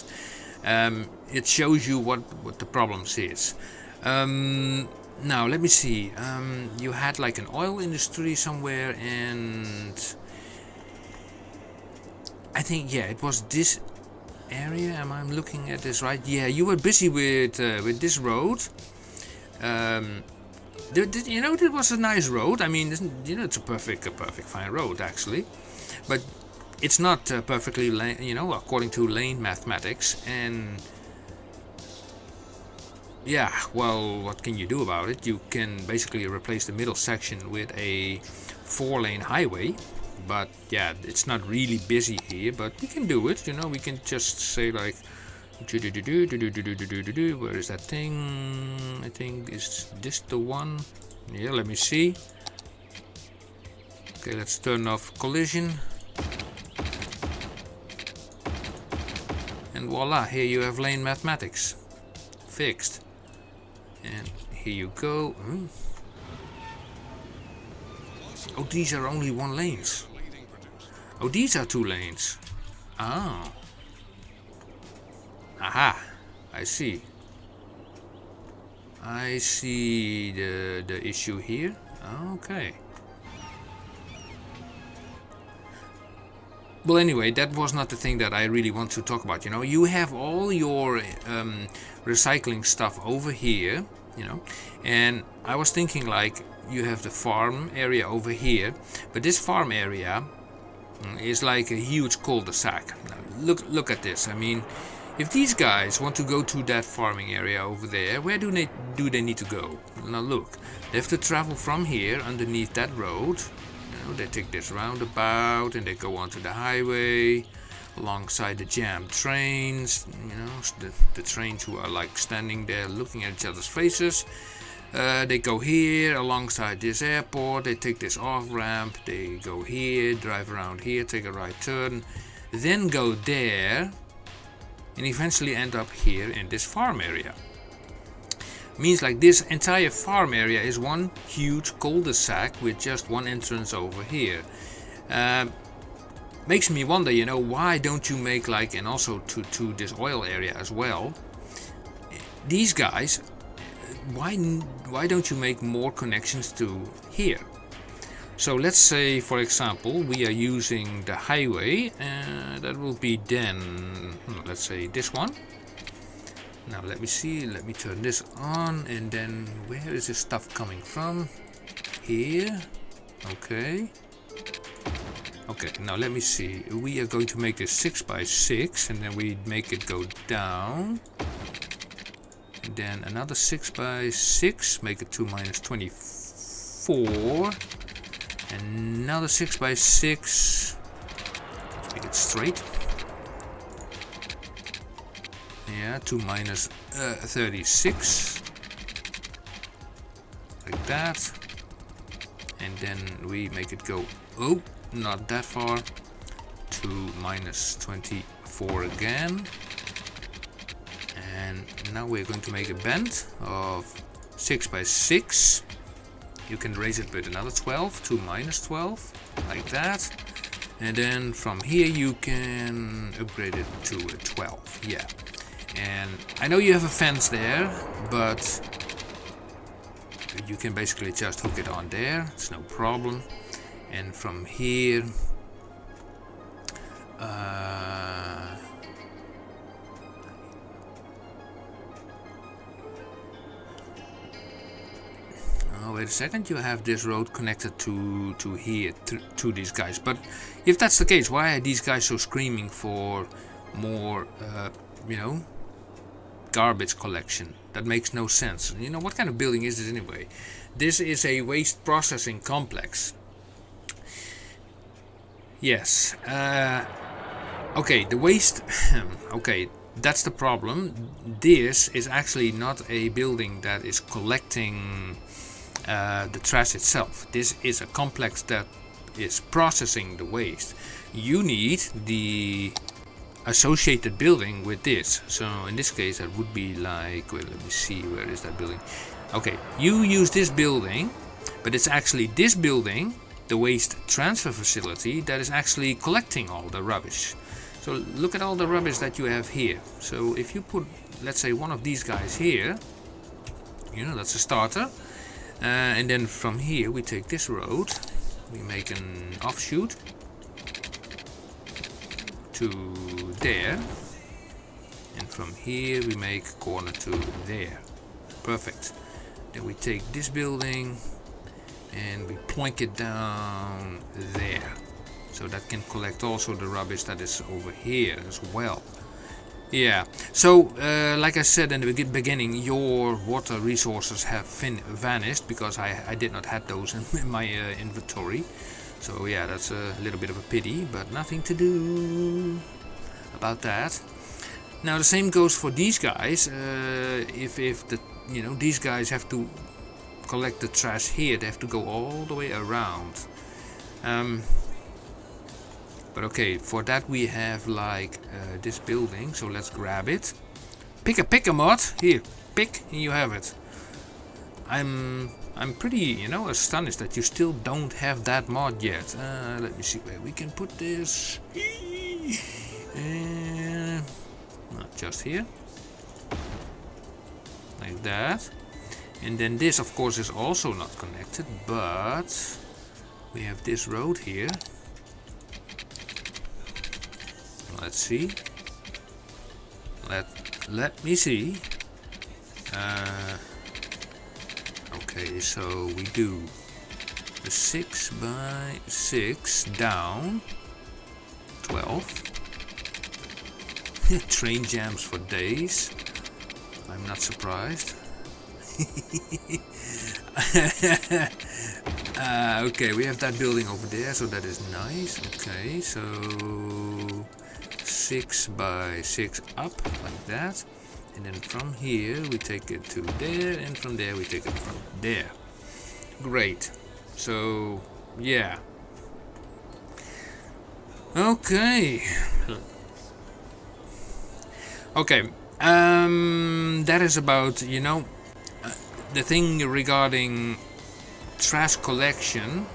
It shows you what the problems is. Now let me see, you had like an oil industry somewhere, and I think, yeah, it was this area. Am I looking at this right? Yeah, you were busy with this road. You know, it was a nice road. I mean, you know, it's a perfect fine road actually, but it's not perfectly, you know, according to lane mathematics. And yeah, well, what can you do about it? You can basically replace the middle section with a 4-lane highway. But yeah, it's not really busy here, but we can do it. You know, we can just say like, Where is that thing? I think is this the one? Yeah, let me see. Okay, let's turn off collision. And voila, here you have lane mathematics fixed. And here you go. Oh, these are only one lanes. Oh, these are two lanes. Oh. Aha, I see. I see the issue here. Okay. Well, anyway, that was not the thing that I really want to talk about. You know, you have all your recycling stuff over here, you know, and I was thinking like you have the farm area over here, but this farm area is like a huge cul-de-sac. Now, look at this. I mean, if these guys want to go to that farming area over there, where do they need to go? Now look, they have to travel from here underneath that road. You know, they take this roundabout and they go onto the highway alongside the jammed trains. You know, the trains who are like standing there looking at each other's faces. They go here alongside this airport. They take this off ramp. They go here, drive around here, take a right turn, then go there, and eventually end up here in this farm area. Means like this entire farm area is one huge cul-de-sac with just one entrance over here. Makes me wonder, you know, why don't you make like, and also to this oil area as well, these guys, why don't you make more connections to here? So let's say, for example, we are using the highway, that will be then, let's say this one. Now let me see, let me turn this on, and then where is this stuff coming from? Here, okay. Okay, now let me see, we are going to make a 6x6, and then we make it go down. And then another 6x6, make it 2 minus 24. Another 6x6, make it straight. Yeah, 2 minus 36, like that. And then we make it go, oh, not that far, 2 minus 24 again. And now we're going to make a bend of 6x6. You can raise it with another 12, 2 minus 12, like that. And then from here you can upgrade it to a 12, yeah. And I know you have a fence there, but you can basically just hook it on there, it's no problem. And from here, oh, wait a second, you have this road connected to here, to these guys. But if that's the case, why are these guys so screaming for more, you know, garbage collection? That makes no sense. You know, what kind of building is this anyway? This is a waste processing complex. Yes. Okay, the waste... okay, that's the problem. This is actually not a building that is collecting the trash itself. This is a complex that is processing the waste. You need the associated building with this. So in this case that would be like, well, let me see, where is that building? Okay, you use this building, but it's actually this building, the waste transfer facility, that is actually collecting all the rubbish. So look at all the rubbish that you have here. So if you put, let's say, one of these guys here, you know, that's a starter. And then from here we take this road, we make an offshoot to there, and from here we make a corner to there. Perfect. Then we take this building and we plonk it down there, so that can collect also the rubbish that is over here as well. Yeah, so like I said in the beginning, your water resources have vanished because I did not have those in my inventory. So yeah, that's a little bit of a pity, but nothing to do about that. Now the same goes for these guys. If the these guys have to collect the trash here, they have to go all the way around. But okay, for that we have like this building, so let's grab it. Pick a mod. Here, pick, and you have it. I'm pretty, astonished that you still don't have that mod yet. Let me see where we can put this. Not just here. Like that. And then this, of course, is also not connected, but we have this road here. Let's see. Let me see. Okay, so we do a 6 by 6 down 12. Train jams for days. I'm not surprised. Okay, we have that building over there, so that is nice. Okay, so 6 by 6 up like that. And then from here we take it to there, and from there we take it from there. Great. So yeah. Okay. Okay. That is about, the thing regarding trash collection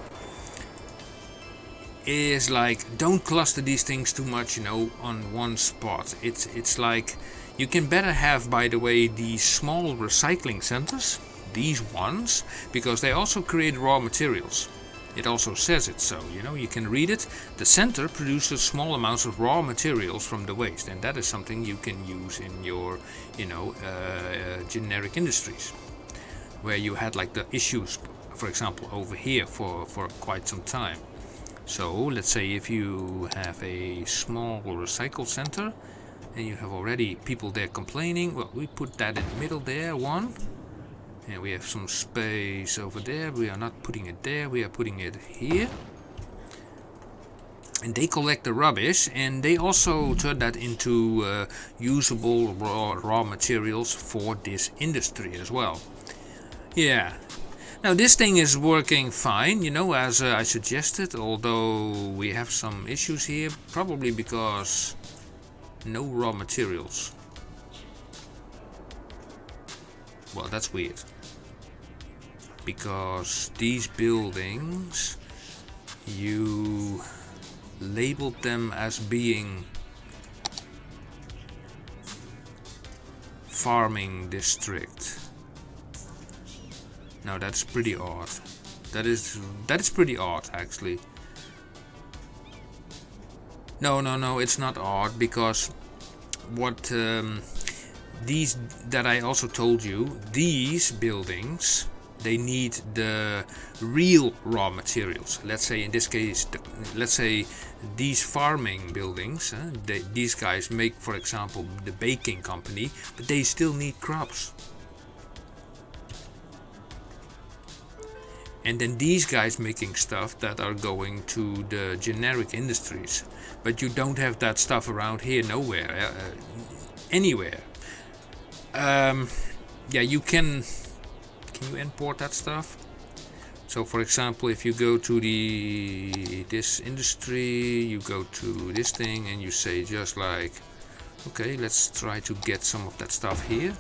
is like, don't cluster these things too much, on one spot. It's like, you can better have, by the way, these small recycling centers, these ones, because they also create raw materials. It also says it, so you can read it. The center produces small amounts of raw materials from the waste, and that is something you can use in your generic industries, where you had like the issues, for example, over here for quite some time. So let's say if you have a small recycle center and you have already people there complaining, well, we put that in the middle there, one. And we have some space over there. We are not putting it there, we are putting it here. And they collect the rubbish, and they also turn that into usable raw materials for this industry as well. Yeah. Now this thing is working fine, as I suggested, although we have some issues here, probably because no raw materials. Well, that's weird. Because these buildings, you labeled them as being farming district. Now that's pretty odd. That is pretty odd, actually. No, it's not odd, because what these that I also told you, these buildings, they need the real raw materials. Let's say in this case, let's say these farming buildings, these guys make, for example, the baking company, but they still need crops. And then these guys making stuff that are going to the generic industries. But you don't have that stuff around here, nowhere, anywhere. Yeah, you can you import that stuff? So for example, if you go to this industry, you go to this thing and you say just like, okay, let's try to get some of that stuff here.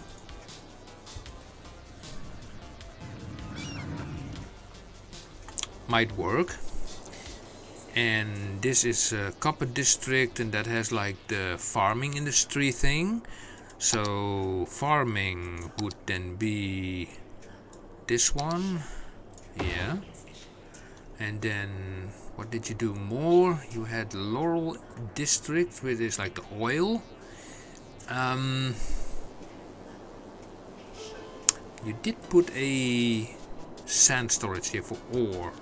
Might work. And this is a copper district, and that has like the farming industry thing. So farming would then be this one, yeah. And then what did you do more? You had Laurel district, which is like the oil. You did put a sand storage here for ore,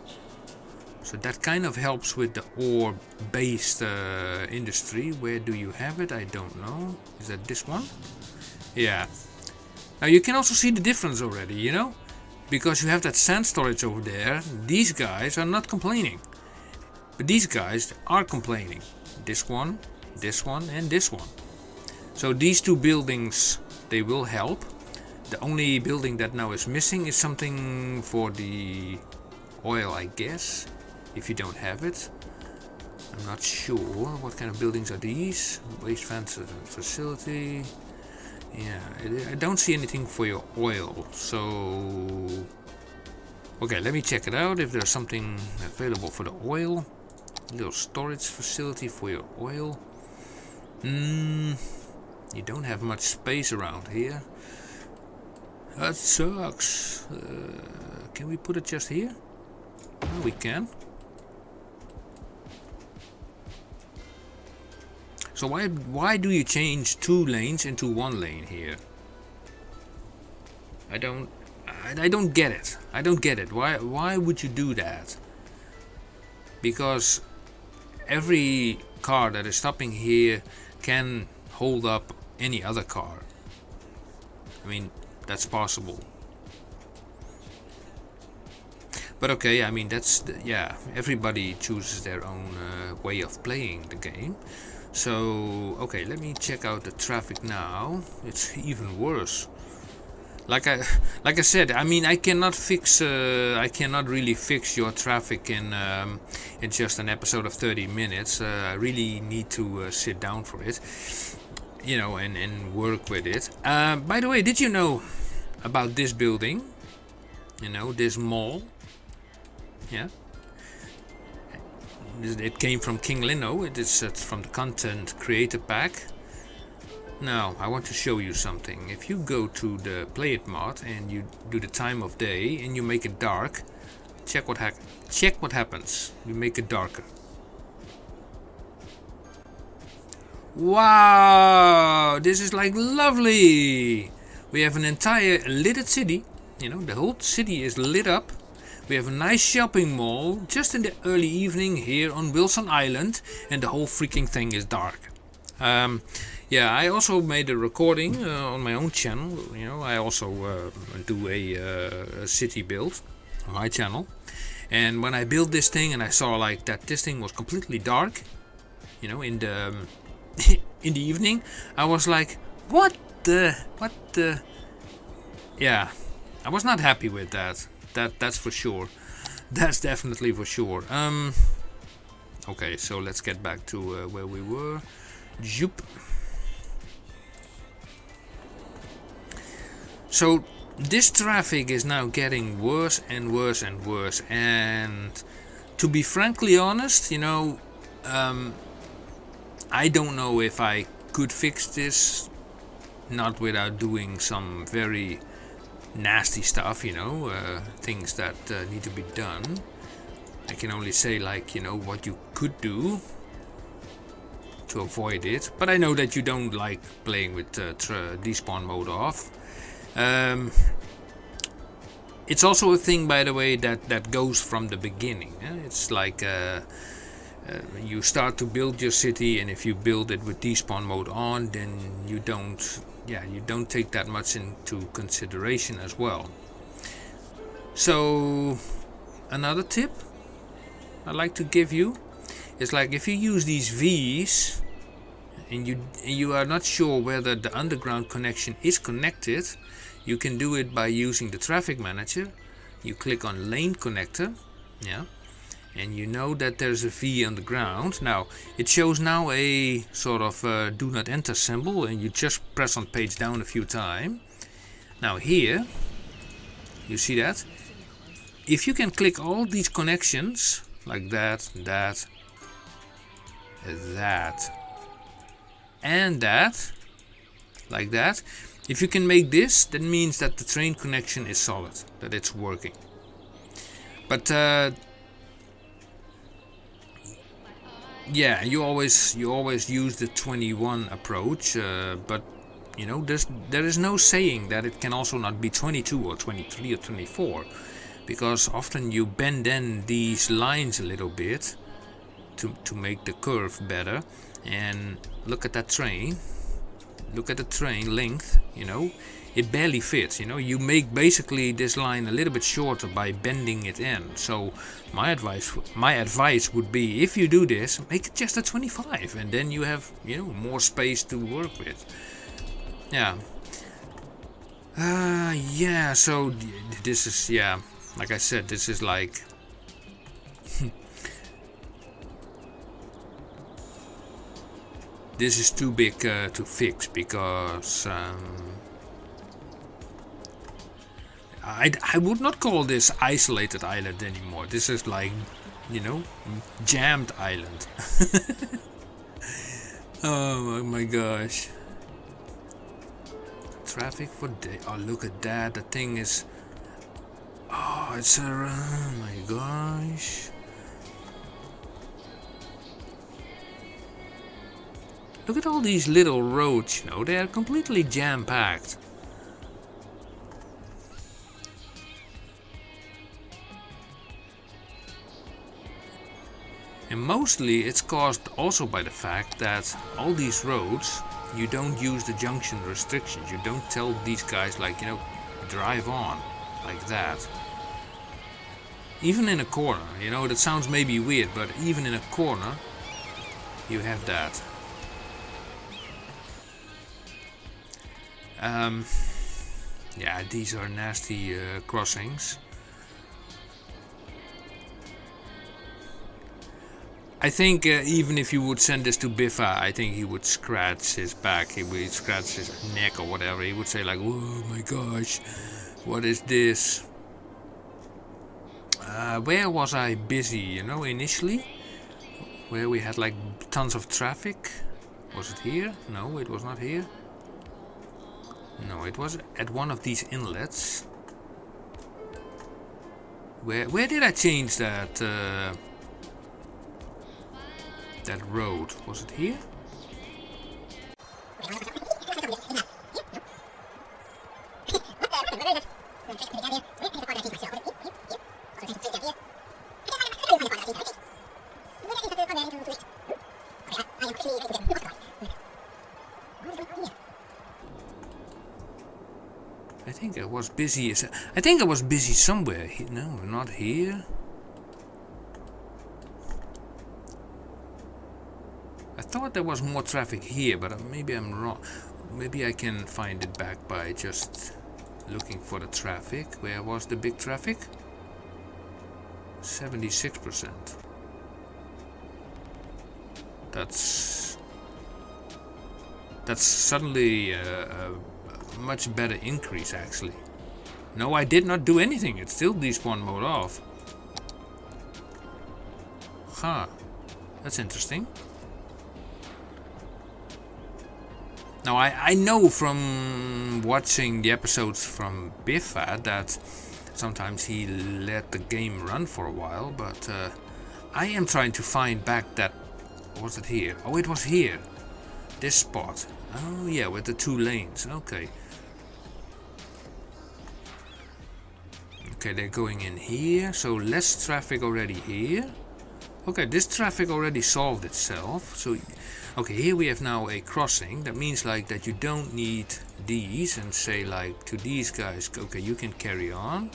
so that kind of helps with the ore based industry. Where do you have it? I don't know. Is that this one? Yeah. Now you can also see the difference already, because you have that sand storage over there. These guys are not complaining, but these guys are complaining. This one, and this one. So these two buildings, they will help. The only building that now is missing is something for the oil, I guess, if you don't have it. I'm not sure. What kind of buildings are these? Waste facility. Yeah, I don't see anything for your oil. So, okay, let me check it out if there's something available for the oil. Little storage facility for your oil. You don't have much space around here. That sucks. Can we put it just here? Oh, we can. So why do you change 2 lanes into 1 lane here? I don't get it. I don't get it. Why would you do that? Because every car that is stopping here can hold up any other car. I mean, that's possible. But okay, I mean, yeah, everybody chooses their own way of playing the game. So, okay, let me check out the traffic now. It's even worse. Like I said, I mean, I cannot really fix your traffic in just an episode of 30 minutes. I really need to sit down for it, you know, and work with it. By the way, did you know about this building? You know, this mall? Yeah. It came from King Lino. It is from the Content Creator Pack. Now, I want to show you something. If you go to the Play It mod and you do the time of day and you make it dark, check what happens. You make it darker. Wow, this is like lovely. We have an entire lit city. You know, the whole city is lit up. We have a nice shopping mall just in the early evening here on Wilson Island, and the whole freaking thing is dark. Yeah, I also made a recording on my own channel. You know, I also do a city build on my channel. And when I built this thing and I saw like that this thing was completely dark, you know, in the in the evening, I was like, what the? Yeah, I was not happy with that. That's for sure. That's definitely for sure. Okay, so let's get back to where we were. Joop. So this traffic is now getting worse and worse and worse. And to be frankly honest, you know, I don't know if I could fix this, not without doing some very nasty stuff, you know, things that need to be done. I can only say, like, you know, what you could do to avoid it. But I know that you don't like playing with despawn mode off. It's also a thing, by the way, that goes from the beginning. It's like you start to build your city, and if you build it with despawn mode on, then you don't take that much into consideration as well. So another tip I'd like to give you is, like, if you use these V's and you are not sure whether the underground connection is connected, you can do it by using the traffic manager. You click on lane connector, yeah, and you know that there's a V on the ground. Now it shows now a sort of do not enter symbol, and you just press on page down a few times. Now here you see that if you can click all these connections like that, and that, like that, if you can make this, that means that the train connection is solid, that it's working. But yeah, you always use the 21 approach, but you know, there is no saying that it can also not be 22 or 23 or 24, because often you bend in these lines a little bit to make the curve better. And look at that train, look at the train length, you know, it barely fits. You know, you make basically this line a little bit shorter by bending it in. So my advice would be, if you do this, make it just a 25, and then you have, you know, more space to work with. Yeah. Yeah. So this is, yeah, like I said, this is like. This is too big to fix, because I would not call this isolated island anymore. This is like, you know, jammed island. Oh my gosh. Traffic for day. Oh, look at that. The thing is. Oh, it's a. Oh my gosh. Look at all these little roads, you know, they are completely jam-packed. And mostly it's caused also by the fact that all these roads, you don't use the junction restrictions. You don't tell these guys, like, you know, drive on, like that. Even in a corner, you know, that sounds maybe weird, but even in a corner, you have that. Yeah, these are nasty crossings. I think even if you would send this to Biffa, I think he would scratch his back, he would scratch his neck or whatever. He would say like, oh my gosh, what is this? Where was I busy, you know, initially? Where we had like tons of traffic? Was it here? No, it was not here. No, it was at one of these inlets. Where did I change that that road? Was it here? I think I was busy. I think I was busy somewhere. No, not here. I thought there was more traffic here, but maybe I'm wrong. Maybe I can find it back by just looking for the traffic. Where was the big traffic? 76%. That's suddenly a much better increase, actually. No, I did not do anything. It's still despawn mode off. Huh. That's interesting. Now, I know from watching the episodes from Biffa that sometimes he let the game run for a while, but I am trying to find back that... Was it here? Oh, it was here. This spot. Oh, yeah, with the 2 lanes. Okay. Okay, they're going in here, so less traffic already here. Okay, this traffic already solved itself. So, okay, here we have now a crossing. That means like that you don't need these and say like to these guys, okay, you can carry on.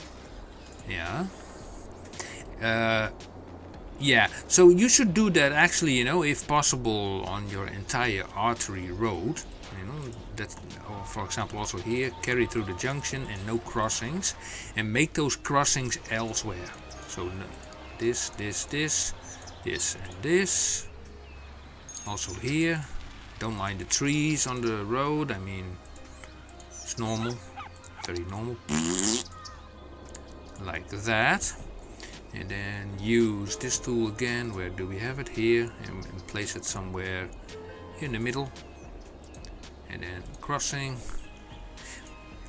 Yeah. Yeah, so you should do that actually, you know, if possible on your entire artery road. You know, that, or for example, also here, carry through the junction and no crossings, and make those crossings elsewhere. So this, this, this, this, and this. Also here, don't mind the trees on the road. I mean, it's normal, very normal, like that. And then use this tool again. Where do we have it? Here, and place it somewhere here in the middle. And then crossing.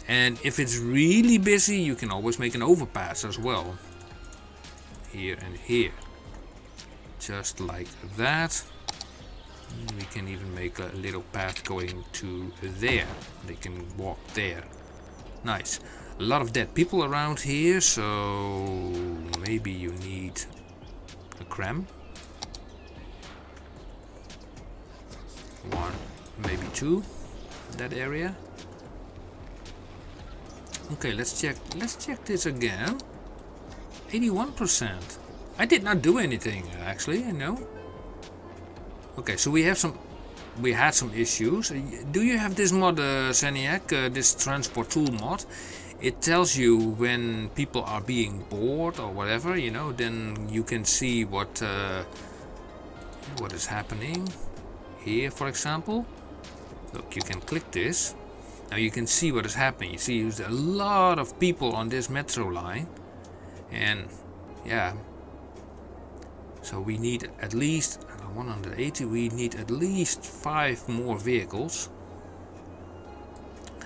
And if it's really busy, you can always make an overpass as well. Here and here. Just like that. And we can even make a little path going to there. They can walk there. Nice. A lot of dead people around here, so maybe you need a cram. 1, maybe 2, that area. Okay, let's check this again. 81%. I did not do anything actually, no. Okay, so we had some issues. Do you have this mod, Seniac, this transport tool mod? It tells you when people are being bored or whatever, you know, then you can see what is happening. Here, for example, look, you can click this. Now you can see what is happening. You see there's a lot of people on this metro line, and yeah, so we need at least 180. We need at least 5 more vehicles.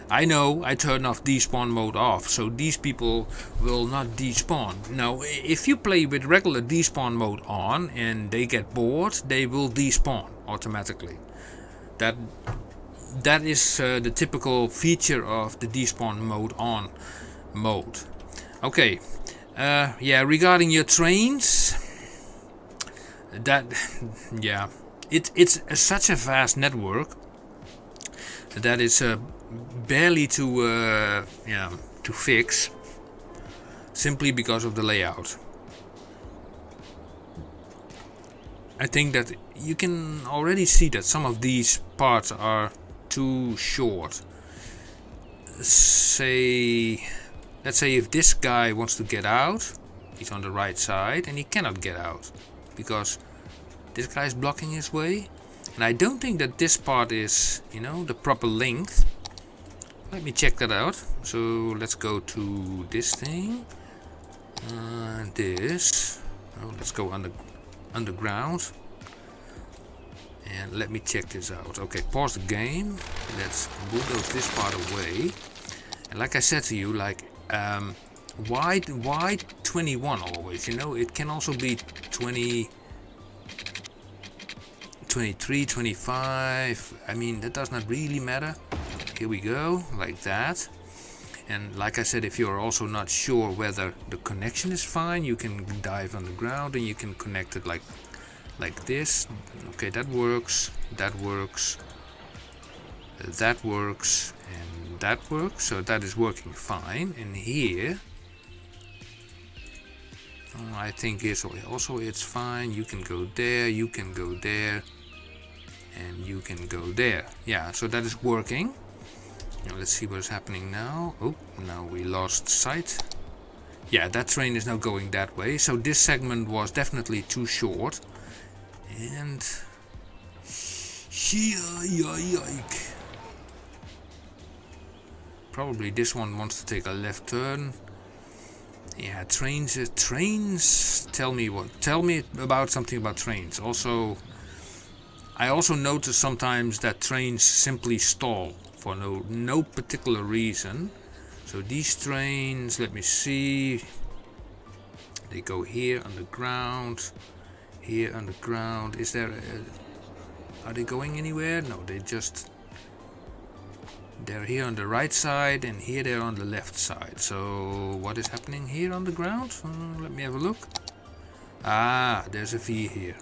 I know I turn off despawn mode off, so these people will not despawn. Now, if you play with regular despawn mode on and they get bored, they will despawn automatically. That is the typical feature of the despawn mode on mode. Okay, yeah, regarding your trains, yeah, it's such a vast network that is barely to fix, simply because of the layout. I think that you can already see that some of these parts are too short. Let's say if this guy wants to get out, he's on the right side and he cannot get out because this guy is blocking his way. And I don't think that this part is, you know, the proper length. Let me check that out. So let's go to this thing. This. Oh, let's go underground. And let me check this out. Okay, pause the game. Let's bulldoze this part away. And like I said to you, like, why 21 always? You know, it can also be 20. 23, 25, I mean, that does not really matter. Here we go, like that. And like I said, if you're also not sure whether the connection is fine, you can dive underground and you can connect it like this. Okay, that works, that works, that works, and that works. So that is working fine. And here, I think it's fine. You can go there, you can go there, and you can go there. Yeah, so that is working. Now let's see what is happening now. Oh, now we lost sight. Yeah, that train is now going that way. So this segment was definitely too short. And yike. Probably this one wants to take a left turn. Yeah, trains. Tell me about something about trains. Also, I also notice sometimes that trains simply stall for no particular reason. So these trains, let me see. They go here underground. Here underground. Is there? Are they going anywhere? No, they're here on the right side and here they're on the left side. So what is happening here on the ground? Let me have a look. Ah, there's a V here.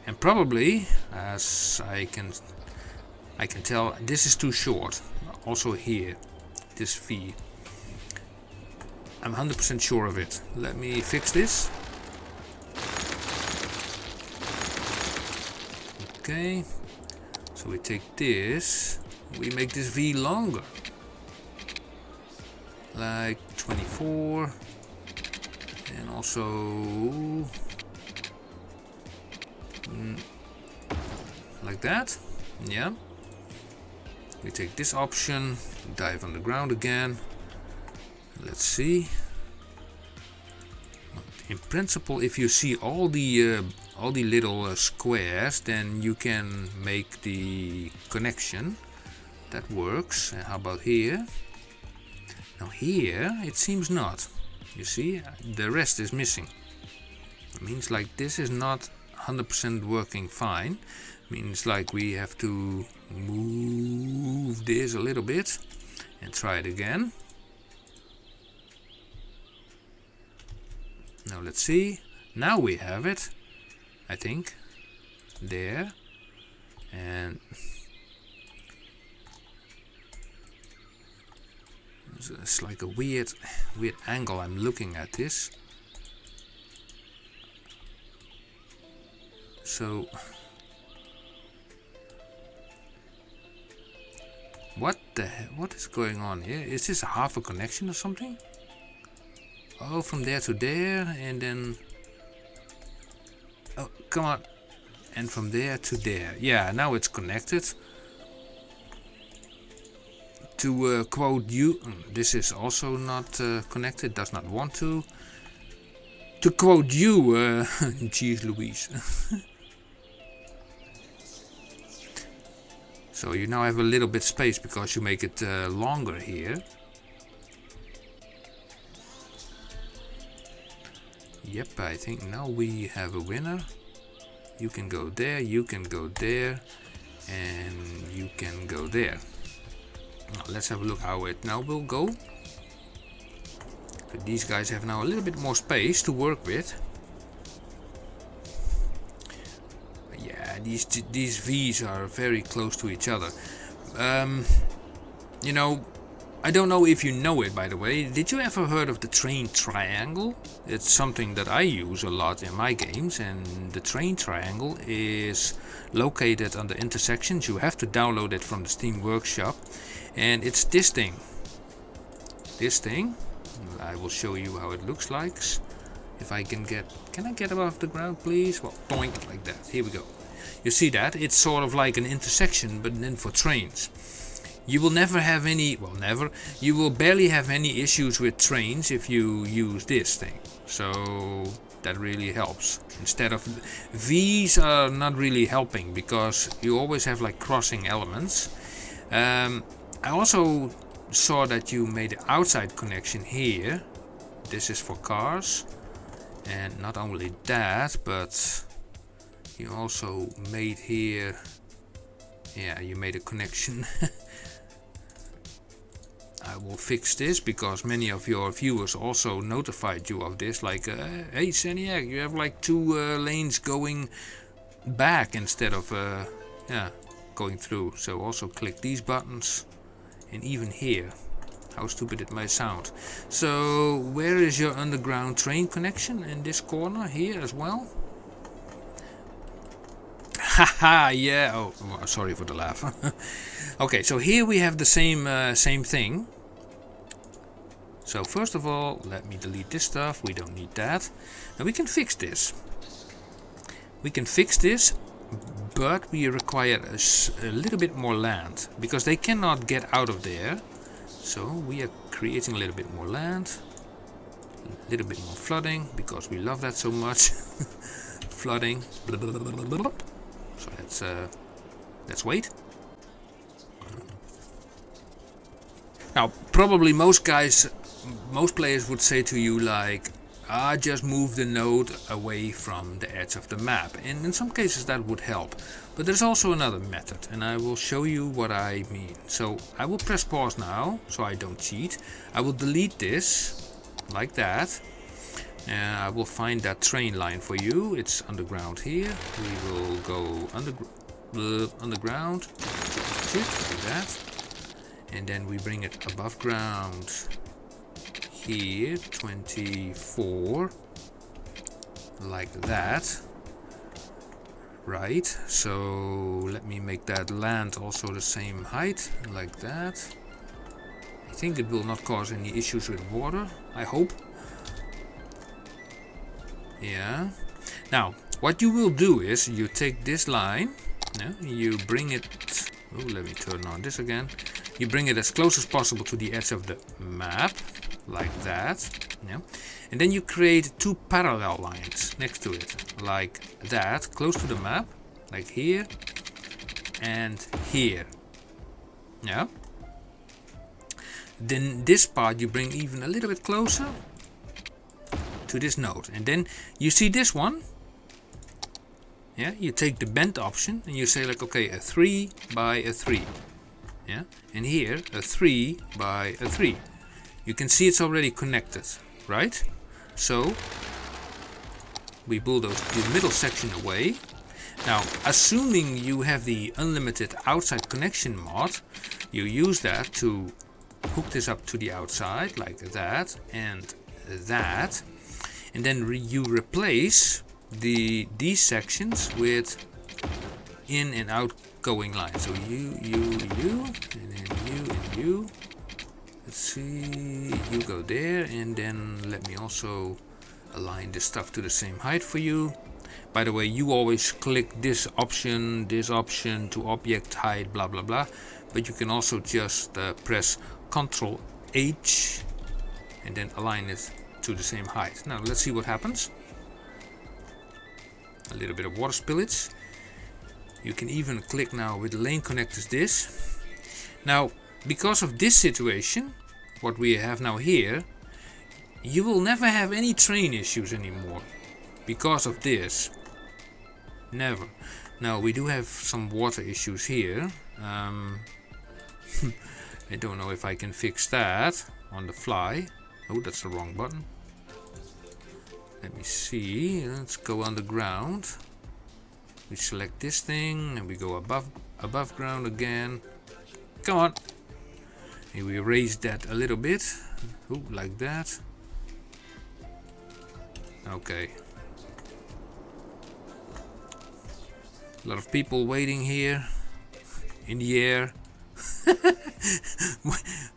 And probably, as I can tell, this is too short. Also here, this V. I'm 100% sure of it. Let me fix this. Okay. So we take this. We make this V longer. Like 24. And also like that. Yeah. We take this option, dive underground again. Let's see. In principle, if you see all the little squares, then you can make the connection. That works. How about here? Now here, it seems not. You see, the rest is missing. It means like this is not 100% working fine. Means like we have to move this a little bit and try it again. Now let's see. Now we have it, I think. There. And It's like a weird angle I'm looking at this. So what is going on here? Is this half a connection or something? Oh, from there to there, and then oh, come on, and from there to there. Yeah, now it's connected. To quote you, this is also not connected, does not want to. To quote you, geez Louise. So you now have a little bit space because you make it longer here. Yep, I think now we have a winner. You can go there, you can go there, and you can go there. Now, let's have a look how it now will go. But these guys have now a little bit more space to work with. Yeah, these V's are very close to each other. You know, I don't know if you know it, by the way. Did you ever heard of the train triangle? It's something that I use a lot in my games, and the train triangle is located under intersections. You have to download it from the Steam Workshop, and it's this thing. This thing. I will show you how it looks like. If I can I get above the ground, please? Well, doink, like that. Here we go. You see that? It's sort of like an intersection, but then for trains. You will never have any, well, never. You will barely have any issues with trains if you use this thing. So that really helps. Instead of V's are not really helping because you always have like crossing elements. I also saw that you made an outside connection here. This is for cars. And not only that, but you also made here, yeah, you made a connection. I will fix this because many of your viewers also notified you of this, like hey Seniac, you have like two lanes going back instead of yeah, going through. So also click these buttons, and even here, how stupid it may sound. So where is your underground train connection? In this corner here as well. Haha, yeah. Oh, sorry for the laugh. Okay, so here we have the same thing. So first of all, let me delete this stuff. We don't need that. And we can fix this. We can fix this, but we require a little bit more land because they cannot get out of there. So we are creating a little bit more land, a little bit more flooding because we love that so much. Flooding. So let's wait. Now, probably most players would say to you like, just move the node away from the edge of the map. And in some cases that would help. But there's also another method, and I will show you what I mean. So I will press pause now, so I don't cheat. I will delete this, like that. I will find that train line for you. It's underground here. We will go underground, like that. And then we bring it above ground here, 24, like that. Right, so let me make that land also the same height, like that. I think it will not cause any issues with water, I hope. Yeah. Now, what you will do is you take this line, you bring it, oh, let me turn on this again. You bring it as close as possible to the edge of the map, like that. Yeah. And then you create two parallel lines next to it, like that, close to the map, like here and here. Yeah. Then this part you bring even a little bit closer to this node. And then you see this one. Yeah, you take the bend option and you say like, okay, a 3 by a 3. Yeah, and here a 3 by a 3. You can see it's already connected, right? So we bulldoze the middle section away. Now, assuming you have the unlimited outside connection mod, you use that to hook this up to the outside like that and that, and then you replace these sections with in and outgoing lines. So you, and then you and you. Let's see, you go there, and then let me also align this stuff to the same height for you. By the way, you always click this option to object height, blah blah blah, but you can also just press Ctrl H and then align it to the same height. Now let's see what happens. A little bit of water spillage. You can even click now with lane connectors this. Now because of this situation, what we have now here, you will never have any train issues anymore because of this. Never. Now we do have some water issues here. I don't know if I can fix that on the fly. Oh, that's the wrong button. Let me see. Let's go underground. We select this thing and we go above ground again. Come on. And we raise that a little bit. Ooh, like that. Okay. A lot of people waiting here in the air.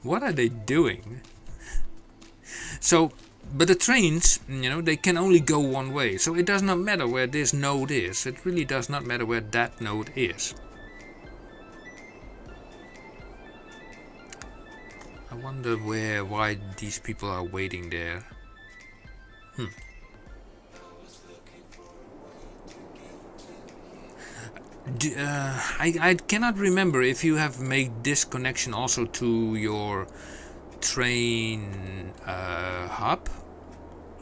What are they doing? So, but the trains, you know, they can only go one way. So it does not matter where this node is. It really does not matter where that node is. I wonder why these people are waiting there. I cannot remember if you have made this connection also to your train hub,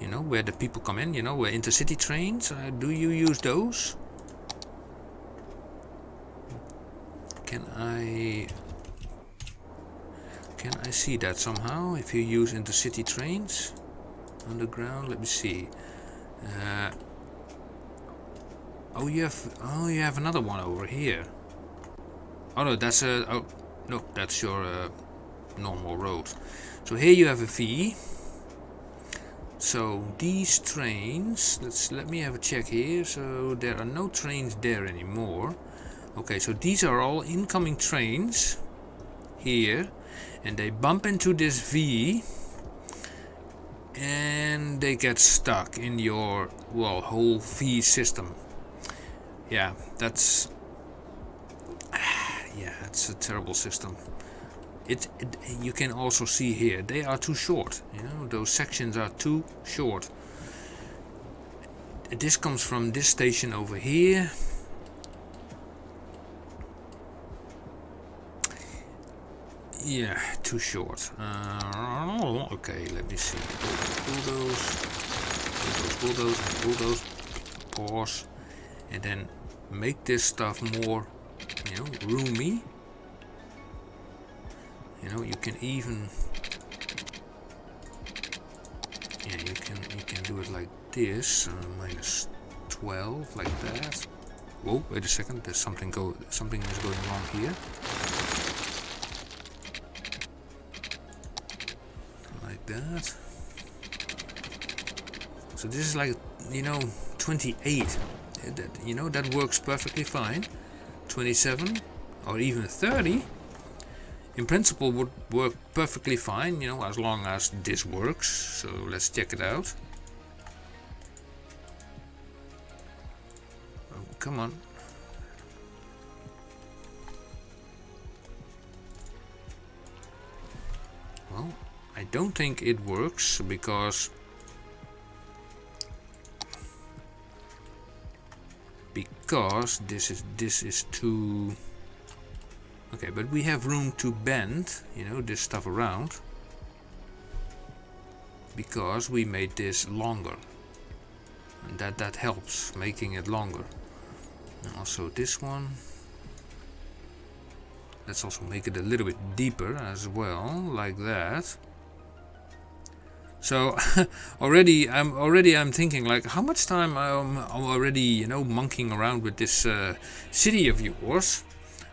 you know, where the people come in, you know, where intercity trains. Do you use those? Can I see that somehow? If you use intercity trains underground, let me see. Oh, you have another one over here. Oh no, that's that's your normal road. So here you have a V. So these trains, let me have a check here. So there are no trains there anymore. Okay, so these are all incoming trains here, and they bump into this V and they get stuck in your, well, whole V system. Yeah, it's a terrible system. You can also see here, they are too short. You know, those sections are too short. This comes from this station over here. Yeah, too short. Okay, let me see. Bulldoze. Pause. And then make this stuff more, you know, roomy. You know, you can even, yeah, you can do it like this, -12, like that. Whoa, wait a second. There's something is going wrong here. Like that. So this is like, you know, 28. You know, that works perfectly fine. 27 or even 30 in principle would work perfectly fine, you know, as long as this works. So let's check it out. Oh, come on. Well, I don't think it works because this is too. Okay, but we have room to bend, you know, this stuff around because we made this longer, and that helps making it longer. And also this one, let's also make it a little bit deeper as well, like that. So already I'm thinking, like, how much time I'm already, you know, monkeying around with this city of yours.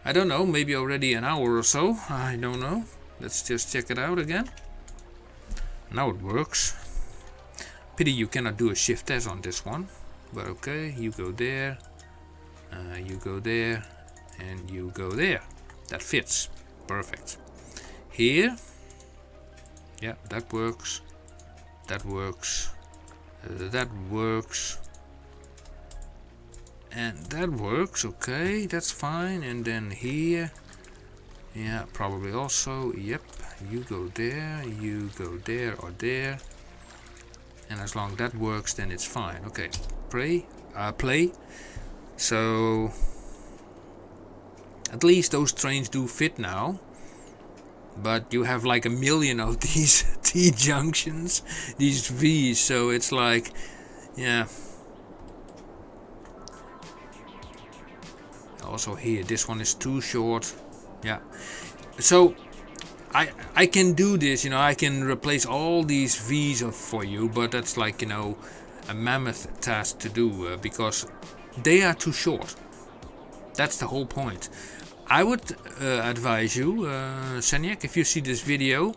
I don't know, maybe already an hour or so. I don't know. Let's just check it out again. Now it works. Pity you cannot do a shift S on this one, but okay, you go there, you go there, and you go there. That fits. Perfect. Here, yeah, that works. That works. That works. And that works. Okay, that's fine. And then here, yeah, probably also. Yep, you go there, you go there or there. And as long as that works, then it's fine. Okay, play. So at least those trains do fit now. But you have like a million of these T junctions, these V's, so it's like, yeah. Also here, this one is too short. Yeah. So I can do this, you know, I can replace all these V's for you, but that's like, you know, a mammoth task to do because they are too short. That's the whole point. I would advise you, Seniac, if you see this video,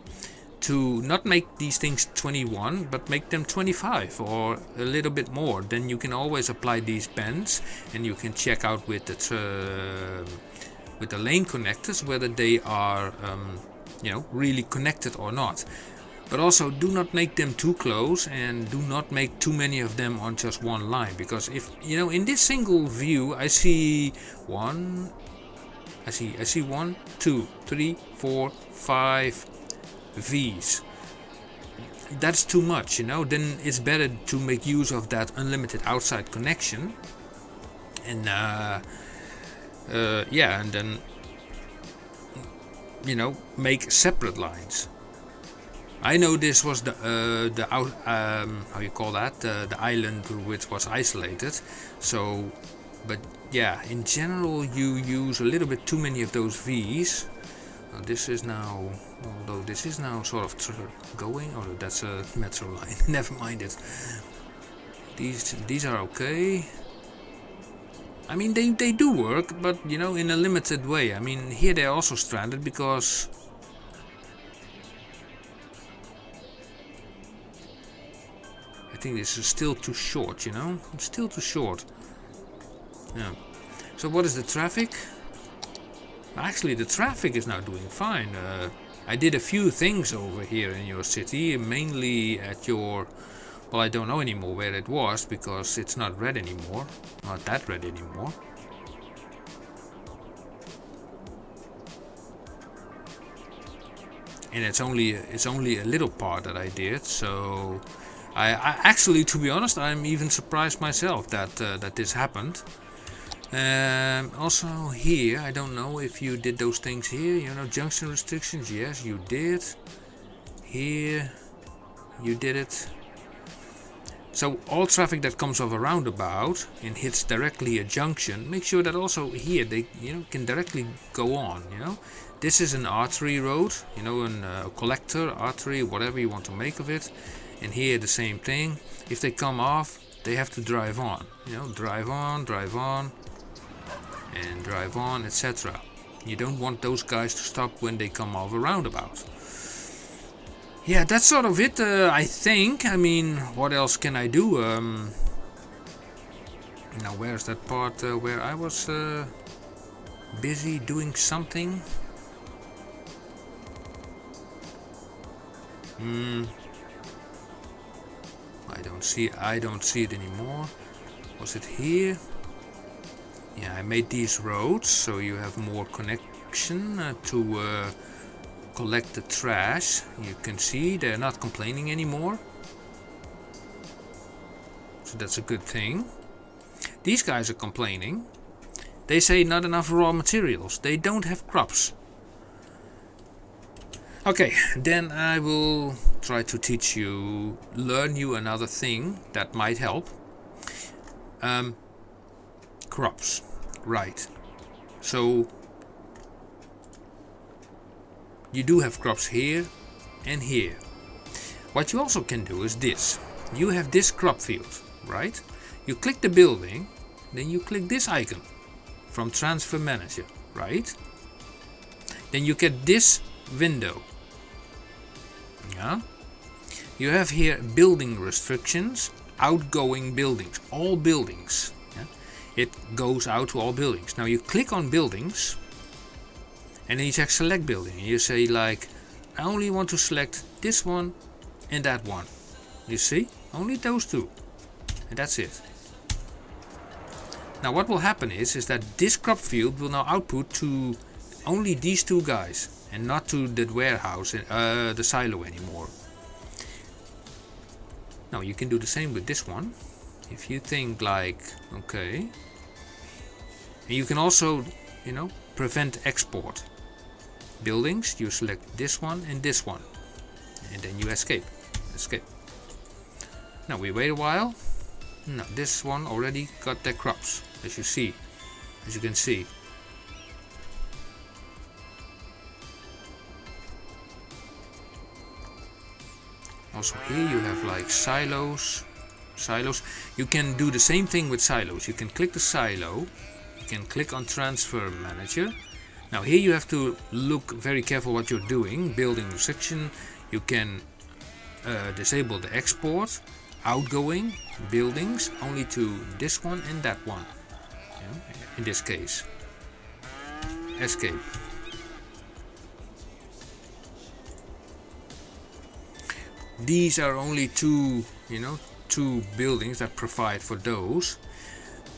to not make these things 21, but make them 25 or a little bit more. Then you can always apply these bends, and you can check out with the lane connectors whether they are, you know, really connected or not. But also do not make them too close, and do not make too many of them on just one line, because if you know, in this single view, I see 1, 2, 3, 4, 5 V's. That's too much, you know. Then it's better to make use of that unlimited outside connection, and yeah, and then, you know, make separate lines. I know this was the how you call that, the island which was isolated. So, but yeah, in general you use a little bit too many of those V's. This is now, although this is now sort of going, or that's a metro line. Never mind it. These are okay. I mean, they do work, but you know, in a limited way. I mean, here they're also stranded because I think this is still too short, you know? It's still too short. Yeah. So what is the traffic? Actually, the traffic is now doing fine. I did a few things over here in your city, mainly at your... Well, I don't know anymore where it was, because it's not red anymore. Not that red anymore. And it's only a little part that I did, so... I actually, to be honest, I'm even surprised myself that that this happened. Also here, I don't know if you did those things here, you know, junction restrictions. Yes, you did. Here, you did it. So all traffic that comes off a roundabout and hits directly a junction, make sure that also here they, you know, can directly go on. You know, this is an artery road, you know, a collector artery, whatever you want to make of it. And here the same thing. If they come off, they have to drive on. You know, drive on, and drive on, etc. You don't want those guys to stop when they come off a roundabout. Yeah, that's sort of it, I think. I mean, what else can I do? Now, where's that part where I was busy doing something? I don't see it anymore. Was it here? Yeah, I made these roads so you have more connection to collect the trash. You can see they're not complaining anymore, so that's a good thing. These guys are complaining. They say not enough raw materials. They don't have crops. Okay, then I will try to teach you, learn you another thing that might help. Crops, right. So you do have crops here and here. What you also can do is this. You have this crop field, right? You click the building, then you click this icon from Transfer Manager, right? Then you get this window. Yeah. You have here building restrictions, outgoing buildings, all buildings. Yeah? It goes out to all buildings. Now you click on buildings and then you check select building. And you say like, I only want to select this one and that one. You see? Only those two. And that's it. Now what will happen is that this crop field will now output to only these two guys and not to that warehouse, the silo anymore. Now you can do the same with this one. If you think like, okay. And you can also, you know, prevent export. Buildings, you select this one and this one. And then you escape. Escape. Now we wait a while. No, this one already got their crops, as you can see. Also here you have like silos. You can do the same thing with silos. You can click the silo. You can click on transfer manager. Now here you have to look very careful what you're doing. Building restriction. You can disable the export. Outgoing buildings only to this one and that one. Yeah, in this case. Escape. These are only two buildings that provide for those.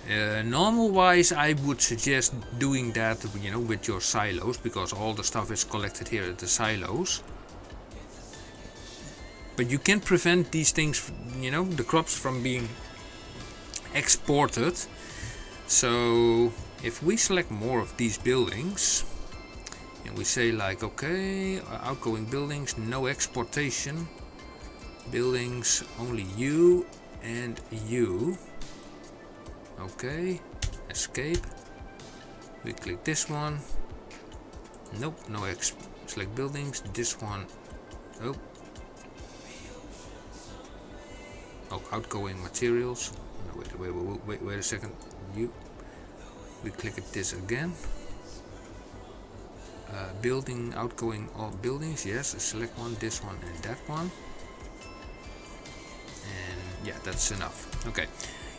Normal wise, I would suggest doing that, with your silos, because all the stuff is collected here at the silos. But you can prevent these things, the crops from being exported. So if we select more of these buildings and we say like, okay, outgoing buildings, no exportation, buildings only you and you. Okay, escape. We click this one. Nope, no select buildings. This one. Oh. Oh, outgoing materials. No, wait a second. We click at this again. Building, outgoing, all buildings. Yes, select one, this one, and that one. And yeah, that's enough. Okay.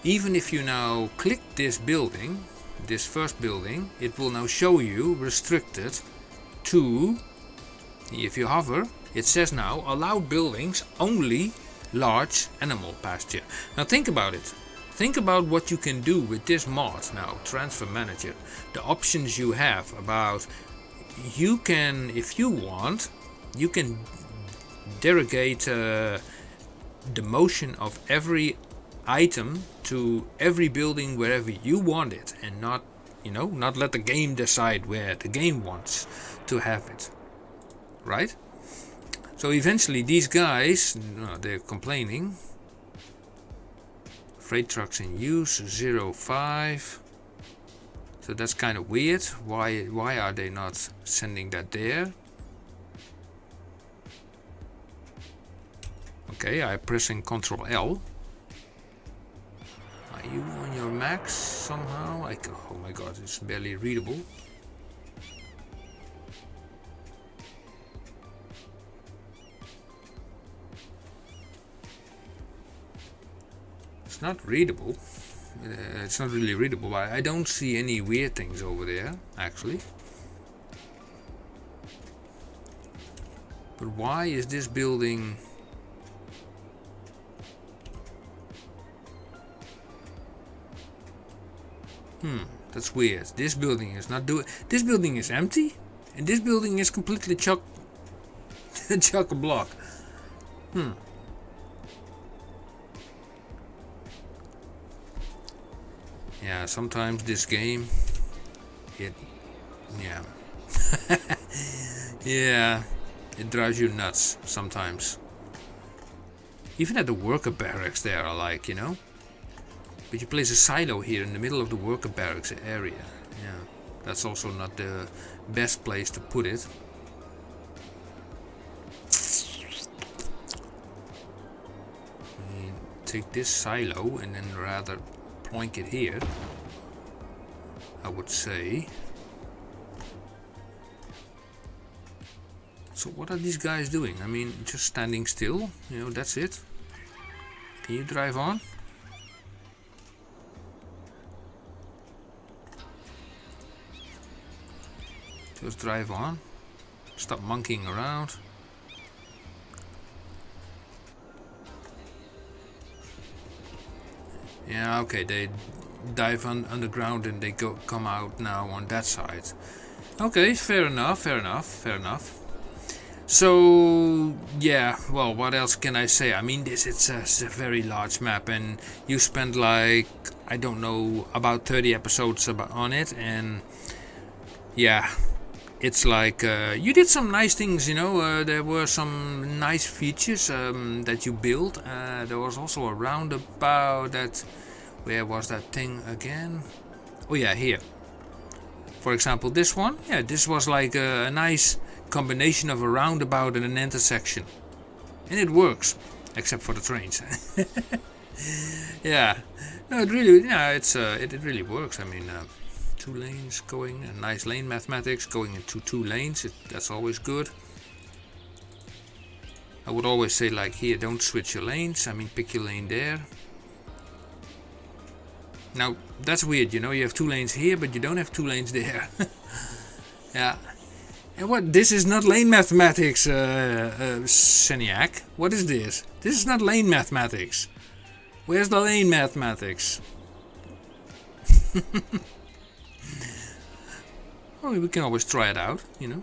Even if you now click this building, this first building, it will now show you restricted to. If you hover, it says now allowed buildings only large animal pasture. Now think about it. Think about what you can do with this mod now, transfer manager. The options you have about, you can, if you want, you can derogate the motion of every item to every building wherever you want it, and not, not let the game decide where the game wants to have it, right? So eventually these guys, they're complaining. Freight trucks in use 05. So that's kind of weird. Why are they not sending that there? Okay, I'm pressing Ctrl L. Are you on your max somehow? Oh my god, it's barely readable. It's not readable. It's not really readable. I don't see any weird things over there, actually. But why is this building... That's weird. This building is not doing... This building is empty, and this building is completely chock-a-block. Yeah, sometimes this game, yeah, it drives you nuts sometimes. Even at the worker barracks there are like, but you place a silo here in the middle of the worker barracks area. Yeah, that's also not the best place to put it. Take this silo and then rather plonk it here, I would say. It's So what are these guys doing? I mean, just standing still, you know, that's it. Can you drive on? Just drive on. Stop monkeying around. Yeah, okay, they dive underground and they come out now on that side. Okay, fair enough, fair enough, fair enough. So, yeah, well, what else can I say? I mean, it's a very large map, and you spent like, I don't know, about 30 episodes on it, and yeah, it's like, you did some nice things, you know, there were some nice features that you built. There was also a roundabout that, where was that thing again? Oh yeah, here. For example, this one, yeah, this was like a nice combination of a roundabout and an intersection, and it works, except for the trains. Yeah, no, it really, yeah, it really works. I mean, 2 lanes going, a nice lane mathematics going into 2 lanes. That's always good. I would always say, like, here, don't switch your lanes. I mean, pick your lane there. Now that's weird, you know. You have 2 lanes here, but you don't have 2 lanes there. Yeah. And what? This is not lane mathematics, Seniac. What is this? This is not lane mathematics. Where's the lane mathematics? Well, we can always try it out, you know.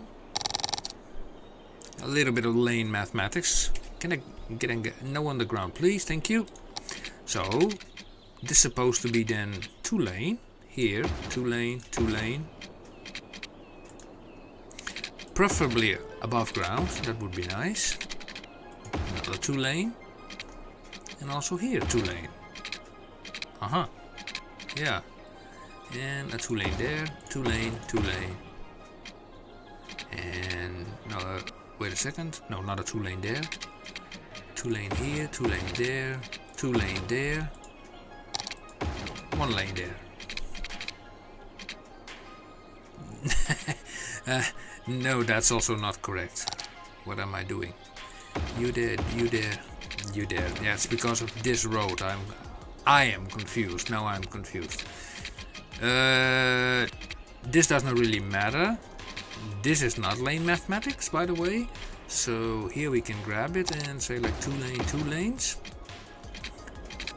A little bit of lane mathematics. Can I get no underground, please? Thank you. So, this is supposed to be then 2 lane. Here, 2 lane, 2 lane. Preferably above ground, that would be nice. Another 2 lane. And also here 2 lane. Yeah. And a 2 lane there, 2 lane, 2 lane. And no, wait a second. No, not a 2 lane there. 2 lane here, 2 lane there, 2 lane there. 1 lane there. No, that's also not correct. What am I doing? You there, you there, you there. Yeah, it's because of this road. I am confused. Now I'm confused. This does not really matter. This is not lane mathematics, by the way. So here we can grab it and say like 2 lane, 2 lanes.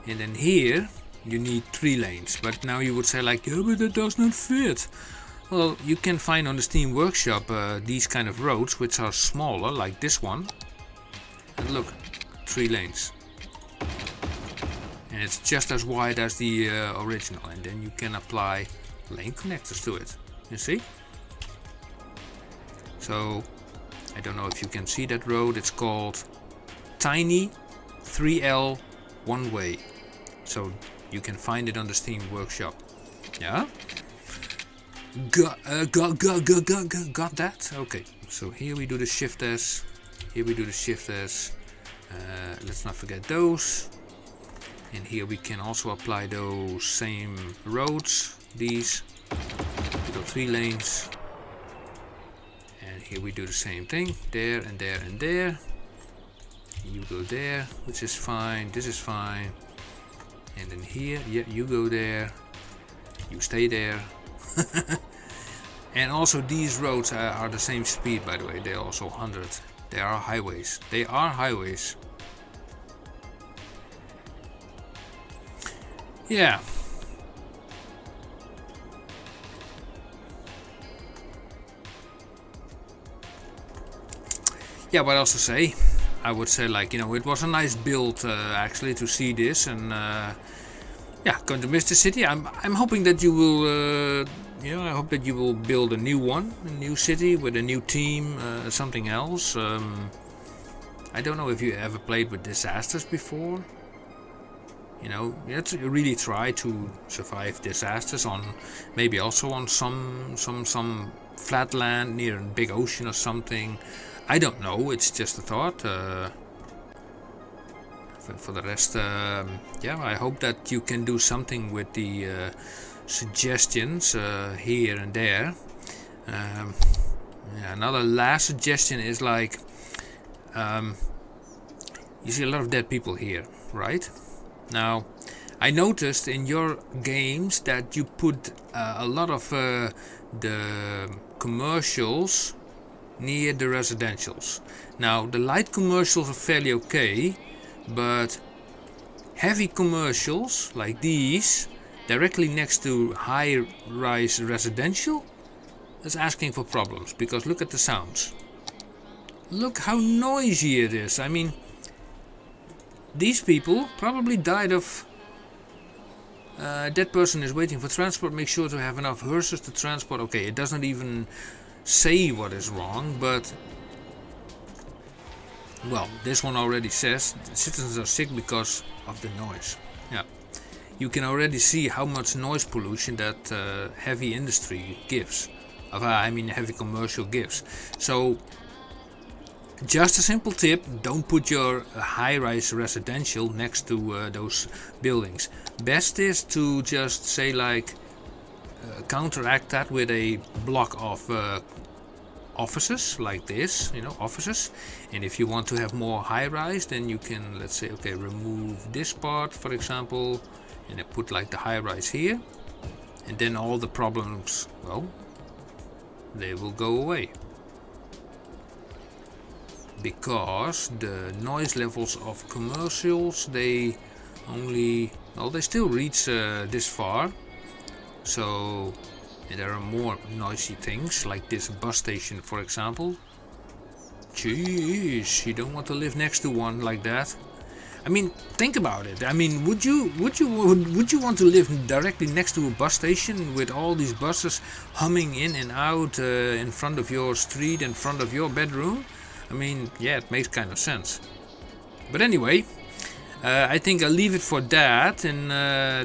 And then here you need 3 lanes. But now you would say like, yeah, but that does not fit. Well, you can find on the Steam Workshop these kind of roads which are smaller, like this one. And look, 3 lanes. And it's just as wide as the original. And then you can apply lane connectors to it. You see? So, I don't know if you can see that road. It's called Tiny 3L One Way. So, you can find it on the Steam Workshop. Yeah? Got that? Okay, so here we do the Shift S. Here we do the Shift S. Let's not forget those. And here we can also apply those same roads. These. We go 3 lanes. And here we do the same thing. There and there and there. You go there, which is fine. This is fine. And then here, yeah, you go there. You stay there. And also these roads are the same speed, by the way. They're also 100. They are highways. They are highways. Yeah. Yeah, what else to say? I would say, like, you know, it was a nice build actually to see this, and yeah, going to miss the city. I'm hoping that you will, you know, I hope that you will build a new one, a new city with a new team, something else. I don't know if you ever played with disasters before. You know, you have to really try to survive disasters on, maybe also on some flat land near a big ocean or something. I don't know. It's just a thought. For the rest, yeah, I hope that you can do something with the suggestions here and there. Yeah, another last suggestion is like, you see a lot of dead people here, right? Now, I noticed in your games that you put a lot of the commercials near the residentials. Now, the light commercials are fairly okay, but heavy commercials like these directly next to high-rise residential is asking for problems, because look at the sounds. Look how noisy it is. I mean, these people probably died of... that person is waiting for transport. Make sure to have enough hearses to transport. Okay, it doesn't even say what is wrong, but... well, this one already says citizens are sick because of the noise. Yeah, you can already see how much noise pollution that heavy industry gives. I mean heavy commercial gives. So just a simple tip, don't put your high-rise residential next to those buildings. Best is to just say like counteract that with a block of offices like this, you know, offices. And if you want to have more high-rise, then you can, let's say, okay, remove this part for example, and then put like the high-rise here, and then all the problems, well, they will go away, because the noise levels of commercials, they only, well, they still reach this far. So there are more noisy things like this bus station for example. Jeez, you don't want to live next to one like that. I mean, think about it. I mean, would you want to live directly next to a bus station with all these buses humming in and out in front of your street, in front of your bedroom? I mean, yeah, it makes kind of sense. But anyway, I think I'll leave it for that, and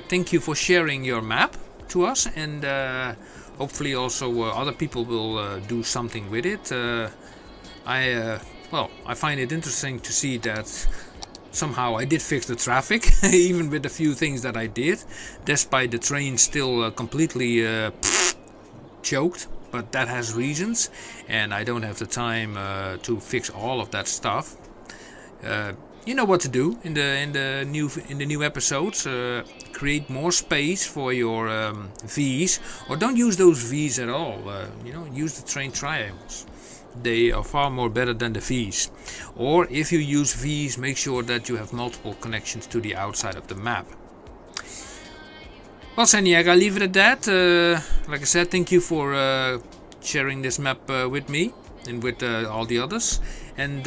thank you for sharing your map to us, and hopefully also other people will do something with it. Well, I find it interesting to see that somehow I did fix the traffic, even with a few things that I did, despite the train still completely choked. But that has reasons, and I don't have the time to fix all of that stuff. You know what to do in the new episodes. Create more space for your V's, or don't use those V's at all. You know, use the train triangles. They are far more better than the V's. Or if you use V's, make sure that you have multiple connections to the outside of the map. Well, Seniac, I'll leave it at that. Like I said, thank you for sharing this map with me and with all the others. And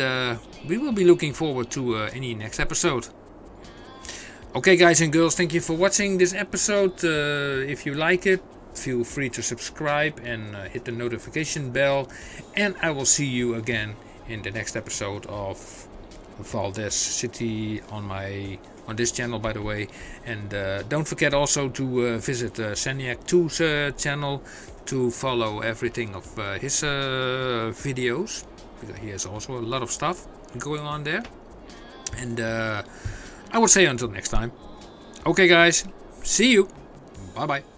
we will be looking forward to any next episode. Okay, guys and girls, thank you for watching this episode. If you like it, feel free to subscribe and hit the notification bell. And I will see you again in the next episode of Valdez City on this channel, by the way. And don't forget also to visit Seniac 2's channel to follow everything of his videos, because he has also a lot of stuff going on there. And I would say until next time. Okay guys, see you, bye bye.